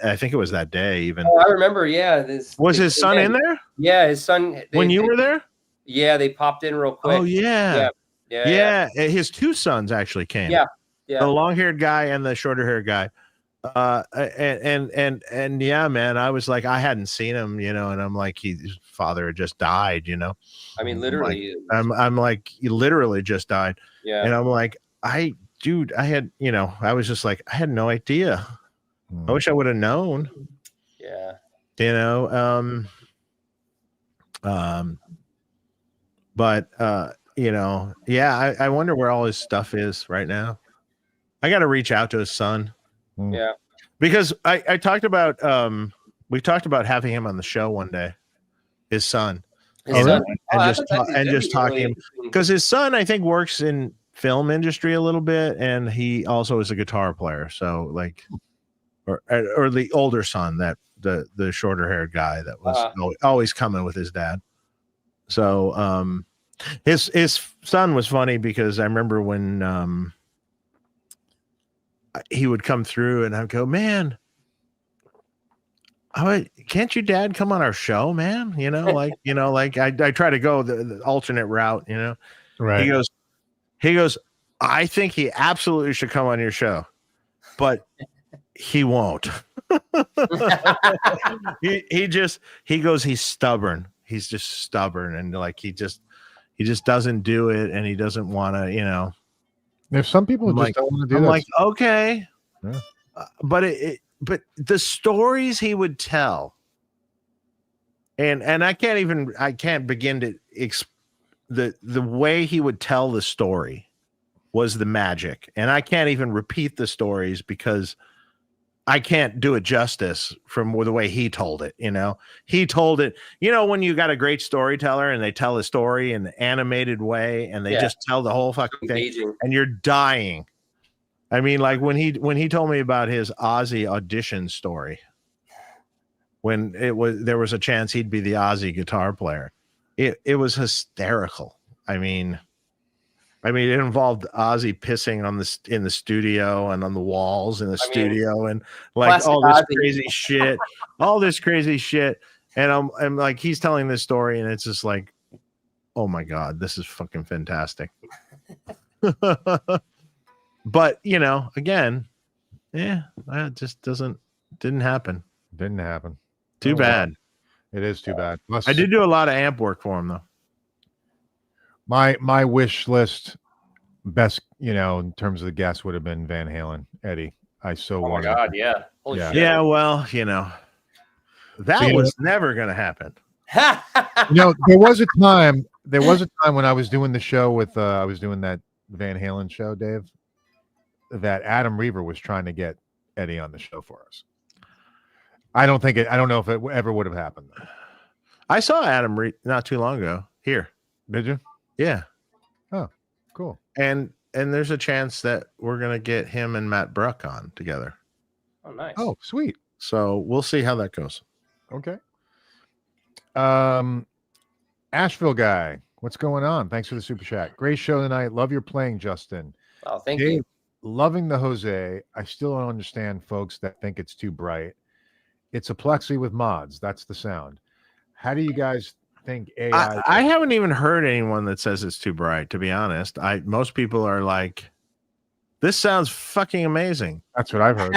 I think it was that day even. Oh, I remember, yeah. Was his son in there? Yeah, his son. When you were there? Yeah, they popped in real quick. Oh, yeah. Yeah. His 2 sons actually came. Yeah. The long-haired guy and the shorter-haired guy. And yeah, man, I was like, I hadn't seen him, and I'm like, his father had just died, I mean, literally. I'm like, he literally just died. Yeah. And I'm like, I had, I was just like, I had no idea. I wish I would have known. Yeah. But I wonder where all his stuff is right now. I got to reach out to his son. Yeah. Because I talked about we talked about having him on the show one day, his son. Just talking, because his son I think works in film industry a little bit, and he also is a guitar player. So like, or the older son, that the shorter haired guy that was always coming with his dad. So his son was funny because I remember when he would come through and I'd go, man, can't your dad come on our show, man? Like I try to go the alternate route, Right. He goes, I think he absolutely should come on your show, but he won't. he goes, he's stubborn. He's just stubborn. And like, he just doesn't do it. And he doesn't want to, There's some people who just don't want to do that. Like, okay. Yeah. But the stories he would tell, and I can't begin to the way he would tell the story was the magic. And I can't even repeat the stories because I can't do it justice from the way he told it. He told it, when you got a great storyteller and they tell a story in an animated way and they just tell the whole fucking thing and you're dying. I mean, like when he told me about his Ozzy audition story, when there was a chance he'd be the Ozzy guitar player, it was hysterical. I mean, it involved Ozzy pissing in the studio and on the walls in the studio and like all this crazy shit, And I'm like, he's telling this story and it's just like, oh my God, this is fucking fantastic. But again, that just didn't happen. Didn't happen. Too bad. It is too bad. I did do a lot of amp work for him though. My wish list best, in terms of the guests would have been Van Halen, Eddie. I so Oh my wanted. God, yeah. Holy shit. Yeah, well, that was never gonna happen. There was a time when I was doing the show with I was doing that Van Halen show, Dave, that Adam Reaver was trying to get Eddie on the show for us. I don't know if it ever would have happened. I saw Adam not too long ago here. Did you? Yeah. Oh, cool. And there's a chance that we're gonna get him and Matt Bruck on together. Oh, nice. Oh, sweet. So we'll see how that goes. Okay. Asheville guy, what's going on? Thanks for the super chat. Great show tonight. Love your playing, Justin. Oh, thank Dave, you. Loving the Jose. I still don't understand folks that think it's too bright. It's a plexi with mods. That's the sound. How do you guys think AI? I haven't even heard anyone that says it's too bright, to be honest. Most people are like, this sounds fucking amazing. That's what I've heard.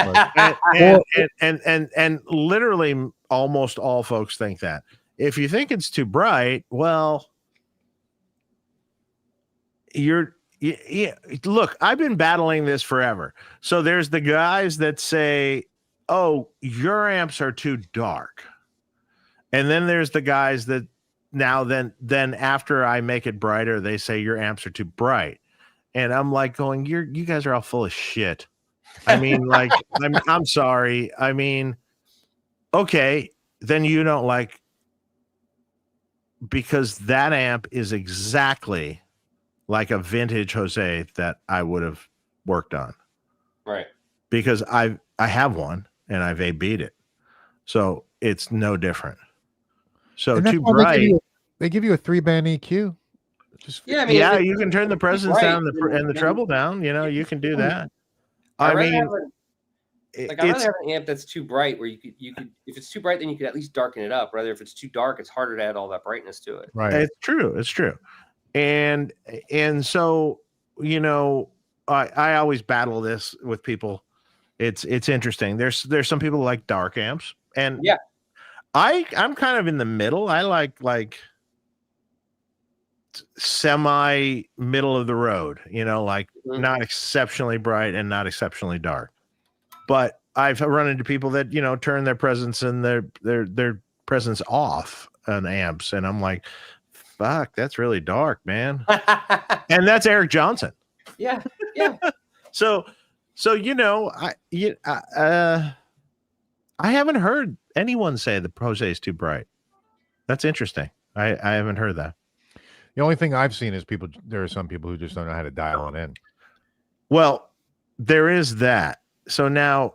And literally almost all folks think that. If you think it's too bright, well, look, I've been battling this forever. So there's the guys that say, oh, your amps are too dark. And then there's the guys that now then after I make it brighter, they say your amps are too bright. And I'm like going, you guys are all full of shit. I mean, like, I'm sorry. I mean, okay, then you don't like, because that amp is exactly like a vintage Jose that I would have worked on. Right. Because I have one and I've A-B'd it. So it's no different. So too bright. They give you a 3-band EQ. You can turn the presence down and the treble down. You can do that. I'd rather have an amp that's too bright, where you could if it's too bright, then you could at least darken it up. Rather, if it's too dark, it's harder to add all that brightness to it. Right. It's true. And so I always battle this with people. It's interesting. There's some people who like dark amps, and I'm kind of in the middle. I like semi middle of the road, not exceptionally bright and not exceptionally dark. But I've run into people that turn their presence and their presence off on amps, and I'm like, fuck, that's really dark, man. And that's Eric Johnson. Yeah. So I haven't heard anyone say the Jose is too bright. That's interesting. I haven't heard that. The only thing I've seen is there are some people who just don't know how to dial it in. Well, there is that. So now,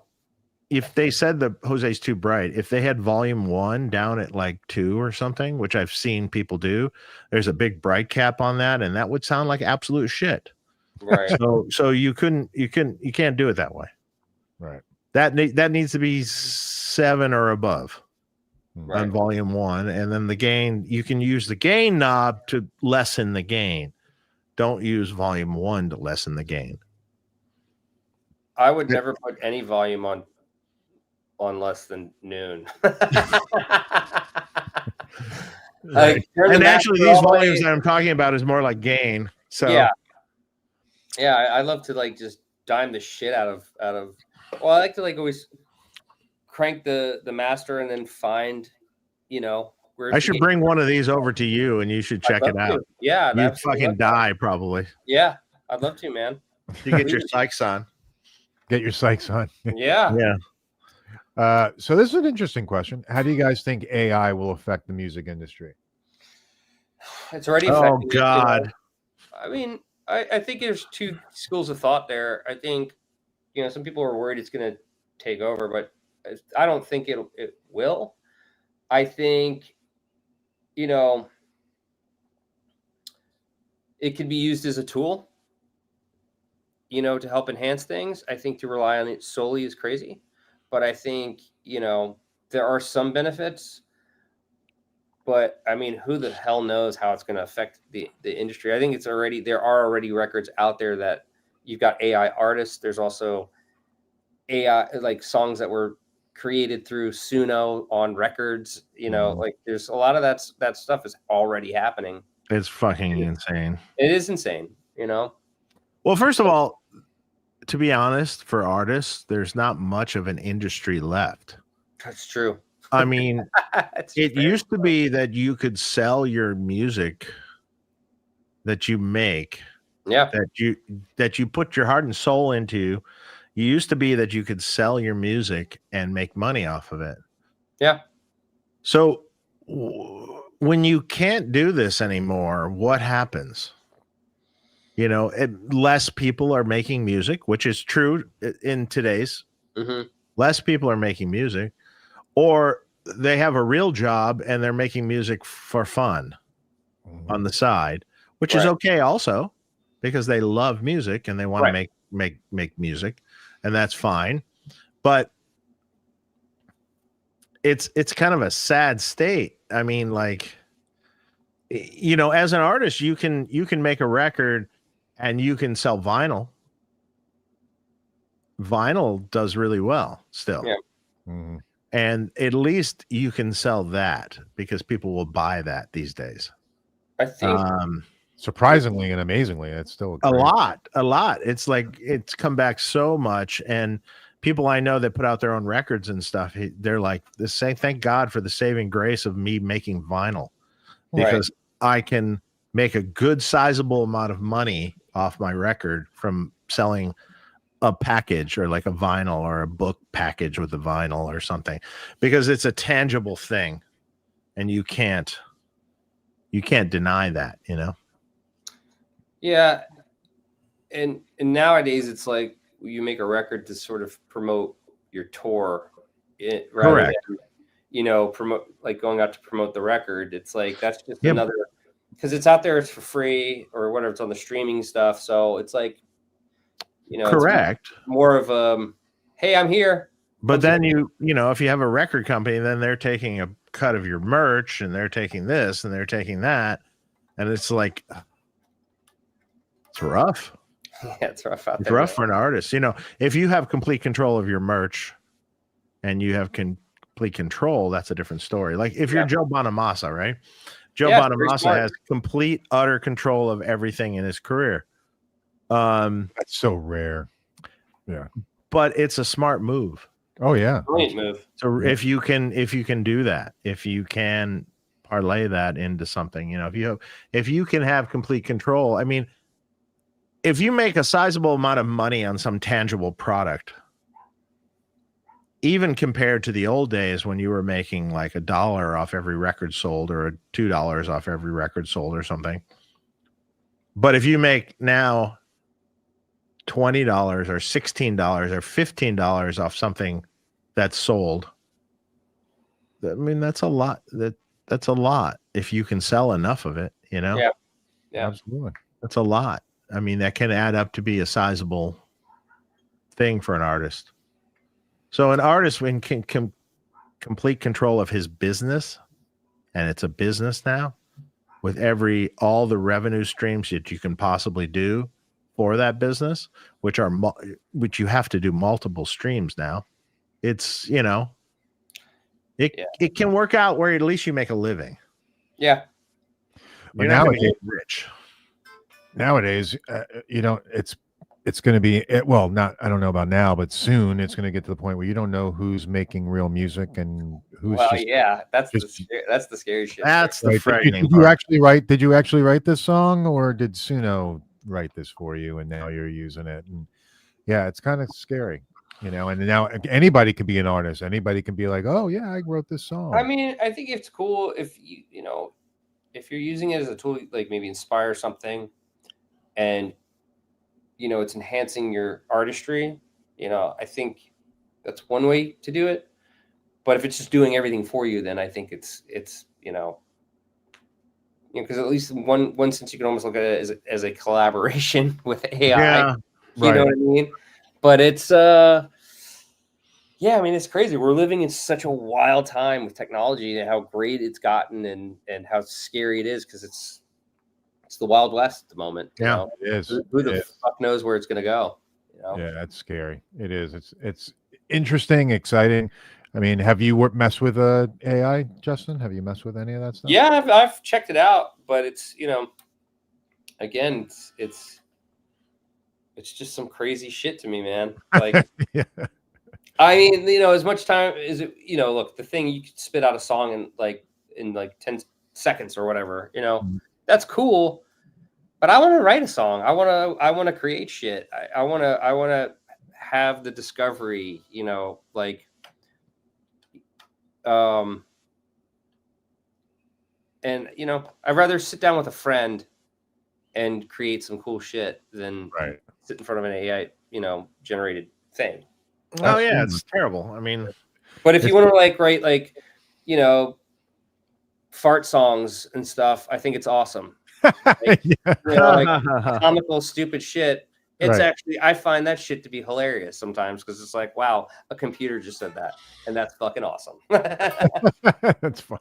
if they said the Jose's too bright, if they had volume 1 down at like 2 or something, which I've seen people do, there's a big bright cap on that, and that would sound like absolute shit. Right. So you can't do it that way. Right. That needs to be 7 or above Right. on volume 1, and then the gain, you can use the gain knob to lessen the gain. Don't use volume 1 to lessen the gain. I would never put any volume on less than noon. Right. And actually, these volumes that I'm talking about is more like gain. So yeah, I love to like just dime the shit out of. Well, I like to like always crank the master and then find, you know. I should bring one of these over to you, and you should check it out. Yeah, you'd fucking die probably. Yeah, I'd love to, man. You get your Sykes on. Get your Sykes on. Yeah. Yeah. So this is an interesting question. How do you guys think AI will affect the music industry? It's already affecting. Oh God. I mean, I think there's two schools of thought there. I think, you know, some people are worried it's going to take over, but I don't think it will. I think, you know, it can be used as a tool, you know, to help enhance things. I think to rely on it solely is crazy, but I think, you know, there are some benefits. But I mean, who the hell knows how it's going to affect the industry? I think there are already records out there that you've got AI artists. There's also AI, like songs that were created through Suno on records. You know, like there's a lot of that stuff is already happening. It's fucking insane. It is insane, you know? Well, first of all, to be honest, for artists, there's not much of an industry left. That's true. I mean, it used to be that you could sell your music that you make, that you put your heart and soul into. You used to be that you could sell your music and make money off of it. Yeah. So when you can't do this anymore, what happens? You know, less people are making music, which is true in today's. Less people are making music. Or they have a real job and they're making music for fun on the side, which is okay also, because they love music and they want to make music, and that's fine. But it's kind of a sad state. I mean, like, you know, as an artist, you can make a record and you can sell vinyl. Vinyl does really well still. Yeah. And at least you can sell that because people will buy that these days. I think surprisingly and amazingly, it's still a lot. It's like it's come back so much. And people I know that put out their own records and stuff, they're like, thank God for the saving grace of me making vinyl, because I can make a good sizable amount of money off my record from selling a package, or like a vinyl or a book package with a vinyl or something, because it's a tangible thing and you can't deny that, you know? Yeah. And nowadays it's like you make a record to sort of promote your tour. Correct. Than, you know, promote, like going out to promote the record. It's like, that's just another, because it's out there, it's for free or whatever, it's on the streaming stuff. So it's like, you know, correct. More of hey, I'm here. But then you know, if you have a record company, then they're taking a cut of your merch and they're taking this and they're taking that. And it's like, it's rough. Yeah, it's rough out there. It's rough for an artist. You know, if you have complete control of your merch and you have complete control, that's a different story. Like if you're Joe Bonamassa, right? Joe Bonamassa has complete, utter control of everything in his career. That's so rare. Yeah. But it's a smart move. Oh yeah. Brilliant move. So if you can do that, if you can parlay that into something, you know, if you can have complete control, I mean, if you make a sizable amount of money on some tangible product, even compared to the old days when you were making like $1 off every record sold or $2 off every record sold or something. But if you make now $20 or $16 or $15 off something that's sold. I mean, that's a lot. That's a lot if you can sell enough of it, you know? Yeah. Yeah. Absolutely. That's a lot. I mean, that can add up to be a sizable thing for an artist. So an artist when can complete control of his business, and it's a business now, with all the revenue streams that you can possibly do for that business, which you have to do multiple streams now. It's, you know, it can work out where at least you make a living. Yeah. You're not going to get rich. Nowadays, you know, it's going to be well, not I don't know about now, but soon it's going to get to the point where you don't know who's making real music and who's just. Yeah, that's the scary shit. That's the right. frightening part. Did you actually write this song, or did Suno write this for you and now you're using it? And yeah, it's kind of scary, you know. And now anybody can be an artist. Anybody can be like, oh yeah, I wrote this song. I mean, I think it's cool if you know, if you're using it as a tool, like maybe inspire something, and you know, it's enhancing your artistry. You know, I think that's one way to do it. But if it's just doing everything for you, then I think it's you know, because at least in one sense you can almost look at it as a collaboration with AI. Yeah, you know what I mean? But it's yeah, I mean, it's crazy. We're living in such a wild time with technology and how great it's gotten and how scary it is, because it's the Wild West at the moment. Yeah, you know? It is. Who the fuck knows where it's going to go? You know? Yeah, that's scary. It is. It's interesting, exciting. I mean, have you messed with AI, Justin? Have you messed with any of that stuff? Yeah, I've checked it out, but it's, you know, again, it's just some crazy shit to me, man. Like, yeah. I mean, you know, as much time as it, you know, look, the thing, you could spit out a song in like 10 seconds or whatever, you know, that's cool. But I want to write a song. I want to create shit. I want to have the discovery, you know, like, and you know, I'd rather sit down with a friend and create some cool shit than sit in front of an AI, you know, generated thing. Oh yeah, it's terrible. I mean, but if you want to like write like, you know, fart songs and stuff, I think it's awesome. Like, you know, like comical, stupid shit. It's actually, I find that shit to be hilarious sometimes, because it's like, wow, a computer just said that, and that's fucking awesome. That's fun.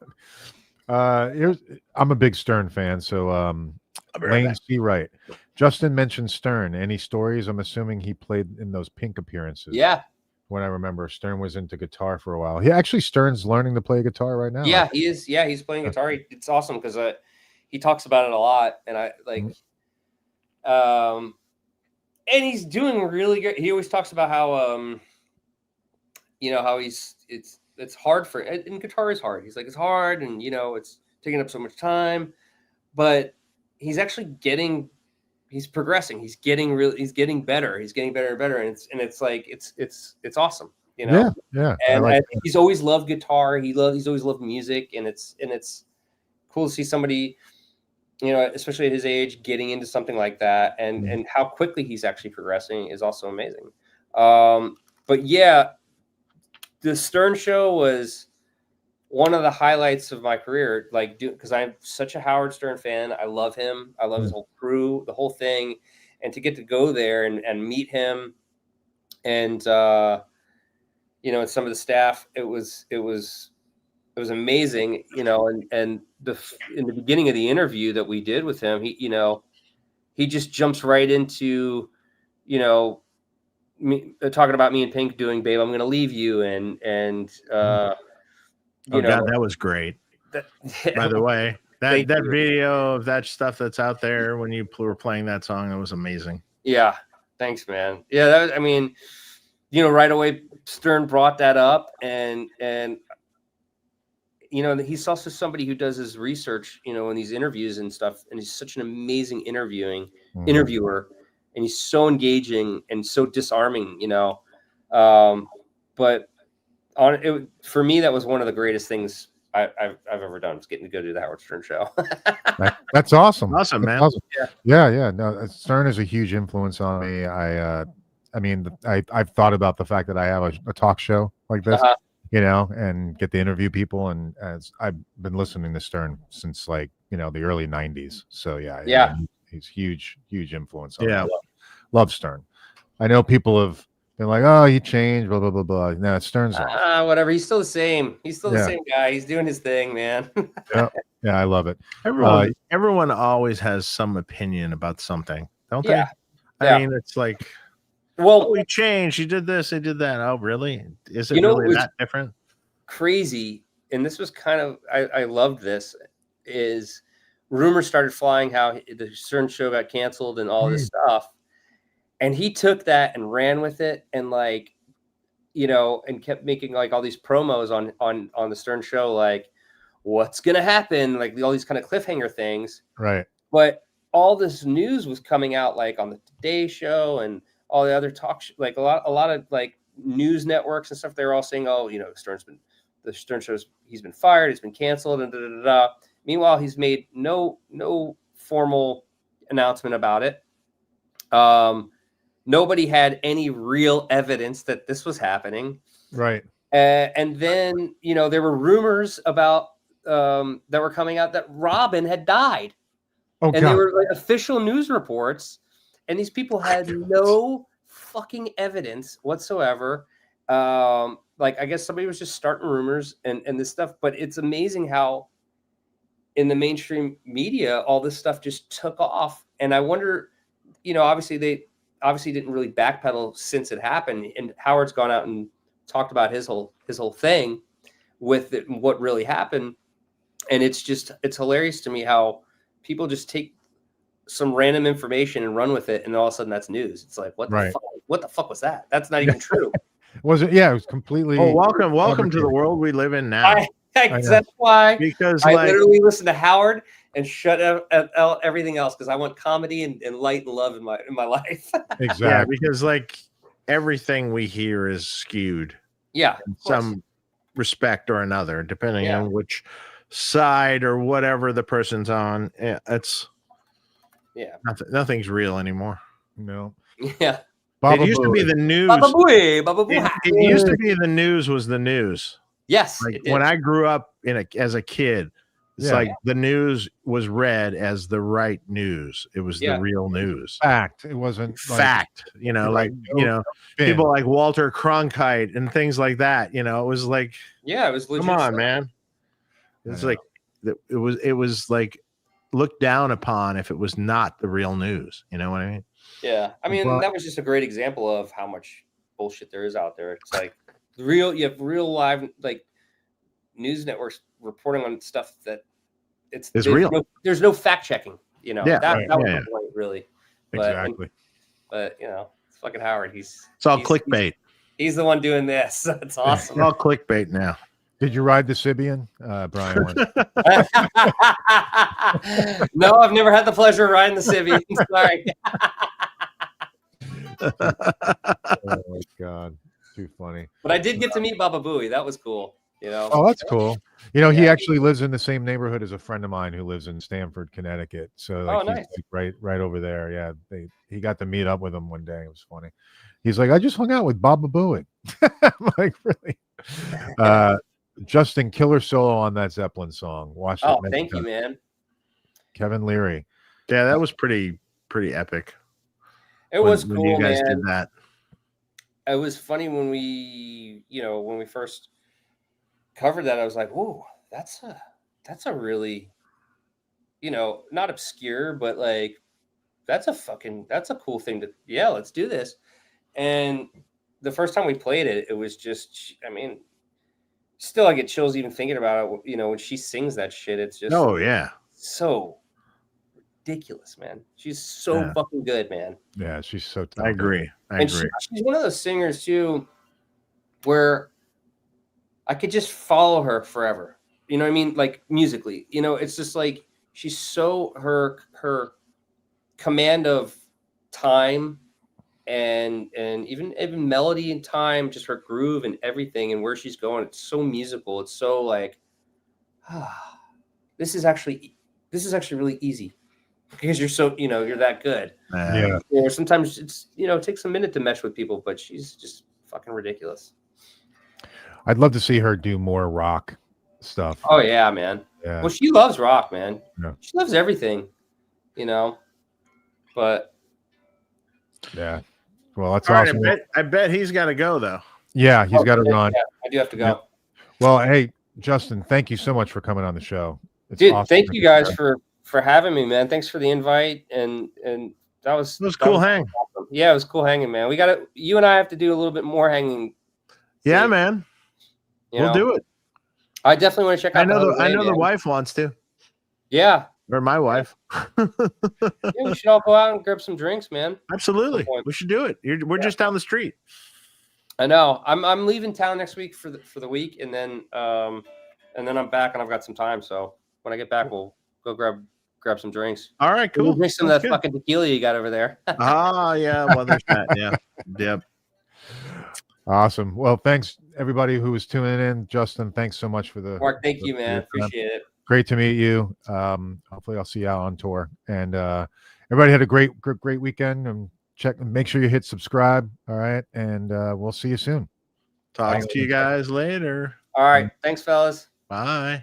I'm a big Stern fan, so Lane C. Wright. Justin mentioned Stern. Any stories? I'm assuming he played in those Pink appearances. Yeah. When I remember, Stern was into guitar for a while. Stern's learning to play guitar right now. Yeah, he is. Yeah, he's playing guitar. It's awesome because he talks about it a lot, and I like, and he's doing really good. He always talks about how, you know, how it's hard for, and guitar is hard. He's like, it's hard, and you know, it's taking up so much time, but he's actually he's progressing. He's getting better. He's getting better and better. And it's like, it's awesome, you know? Yeah. And I think he's always loved guitar. He's always loved music. And it's cool to see somebody, you know, especially at his age, getting into something like that, and how quickly he's actually progressing is also amazing. But yeah, the Stern Show was one of the highlights of my career, like, because I'm such a Howard Stern fan. I love him. I love his whole crew, the whole thing. And to get to go there and meet him and, you know, and some of the staff, it was amazing, you know, and in the beginning of the interview that we did with him, he just jumps right into, you know, me talking about me and Pink doing "Babe, I'm Gonna Leave You," and God, that was great. By the way, that video of that stuff that's out there when you were playing that song, that was amazing. Yeah, thanks, man. Yeah, I mean, you know, right away Stern brought that up, and you know, he's also somebody who does his research, you know, in these interviews and stuff, and he's such an amazing interviewer, and he's so engaging and so disarming, you know. But for me, that was one of the greatest things I've ever done, was getting to go to the Howard Stern Show. That's awesome. Awesome, man. Awesome. Yeah. No, Stern is a huge influence on me. I mean, I've thought about the fact that I have a talk show like this, and get to interview people. And as I've been listening to Stern since like, the early 90s. So yeah. I mean, he's huge influence on me. Love Stern. I know people have been like, oh, he changed, blah, blah, blah, blah. No, Stern's off. Whatever. He's still the same. He's still the same guy. He's doing his thing, man. Yeah, I love it. Everyone always has some opinion about something, don't they? I mean, it's like, well, we changed. You did this, he did that. Oh, really? Is it really that different? Crazy. And this was kind of, I loved this, is rumors started flying how the Stern show got canceled and all this stuff. And he took that and ran with it and like, and kept making like all these promos on the Stern show, like what's going to happen? Like all these kind of cliffhanger things. Right. But all this news was coming out like on the Today Show and all the other like a lot of like news networks and stuff. They're all saying, oh, the Stern show's, he's been fired. It's been canceled and da, da, da, da. Meanwhile, he's made no formal announcement about it. Nobody had any real evidence that this was happening. Right. And then, there were rumors about that were coming out that Robin had died. Oh, and they were like official news reports. And these people had no fucking evidence whatsoever. Like, I guess somebody was just starting rumors and this stuff. But it's amazing how in the mainstream media, all this stuff just took off. And I wonder, obviously they didn't really backpedal since it happened, and Howard's gone out and talked about his whole thing with it, what really happened. And it's hilarious to me how people just take some random information and run with it, and all of a sudden that's news. It's like, what the fuck was that? That's not even true. Was it? Yeah, it was completely. Oh, welcome to the world we live in now. That's why, because I literally listen to Howard and shut out everything else because I want comedy and light and love in my life. Exactly. Yeah, because like everything we hear is skewed. Yeah, in some respect or another, depending on which side or whatever the person's on. It's nothing's real anymore. No. Yeah. It used to be the news. It used to be the news was the news. Yes. Like when I grew up as a kid, it's like the news was read as the right news. It was the real news. Fact. It wasn't fact. People like Walter Cronkite and things like that. It was like, it was legit. Come on, man. It's like it was like looked down upon if it was not the real news. You know what I mean? Yeah. I mean, that was just a great example of how much bullshit there is out there. It's like you have real live like news networks reporting on stuff that it's real. There's no fact checking, that was the point, really. Exactly. But it's fucking Howard. It's all clickbait. He's the one doing this. It's awesome. It's all clickbait now. Did you ride the Sibian, Brian? No, I've never had the pleasure of riding the Sibian. Sorry. Oh my God. Too funny. But I did get to meet Baba Booey. That was cool. Oh, that's cool. He actually lives in the same neighborhood as a friend of mine who lives in Stamford, Connecticut. So nice. He's like right over there. Yeah. He got to meet up with him one day. It was funny. He's like, I just hung out with Baba Booey. I'm like, really? Justin, killer solo on that Zeppelin song. Watch it. Oh, thank you, man. Kevin Leary. Yeah, that was pretty epic. It was cool, when you guys man. did that. It was funny when we first covered that. I was like, "Whoa, that's a really, not obscure, but like, that's a cool thing to. Yeah, let's do this." And the first time we played it, it was just, I mean, still I get chills even thinking about it. When she sings that shit, it's just so ridiculous, man. She's so fucking good, man. Yeah, she's so talented. I agree. She's one of those singers too, where I could just follow her forever. You know what I mean? Like musically, it's just like she's so her command of time and even melody and time, just her groove and everything and where she's going. It's so musical. It's so like, this is actually really easy. because you're so, you're that good. Yeah. Sometimes it's, it takes a minute to mesh with people, but she's just fucking ridiculous. I'd love to see her do more rock stuff. Oh yeah, man. Yeah. Well, she loves rock, man. Yeah. She loves everything, but Yeah. Well, that's All right, awesome. I bet he's got to go though. Yeah, he's got to run. Yeah, I do have to go. Yeah. Well, hey, Justin, thank you so much for coming on the show. It's Dude, awesome thank to you get guys there. for having me, man. Thanks for the invite, and that was Cool hang. awesome. Yeah, it was cool hanging, man. You and I have to do a little bit more hanging. Yeah, man. We'll do it. I definitely want to check out. I know the wife wants to. Yeah. Or my wife. Yeah, we should all go out and grab some drinks, man. Absolutely. We should do it. We're just down the street. I know. I'm leaving town next week for the week, and then I'm back and I've got some time. So when I get back, we'll go grab some drinks. All right, cool. We'll drink some of that fucking tequila you got over there. Yeah. Well, there's that. Yeah. Yep. Awesome. Well, thanks everybody who was tuning in. Justin, thanks so much for the Mark. Thank you, man. Appreciate it. Great to meet you. Hopefully I'll see you out on tour. And everybody had a great weekend. And make sure you hit subscribe. All right. And we'll see you soon. Talk to you guys later. All right. Thanks, fellas. Bye.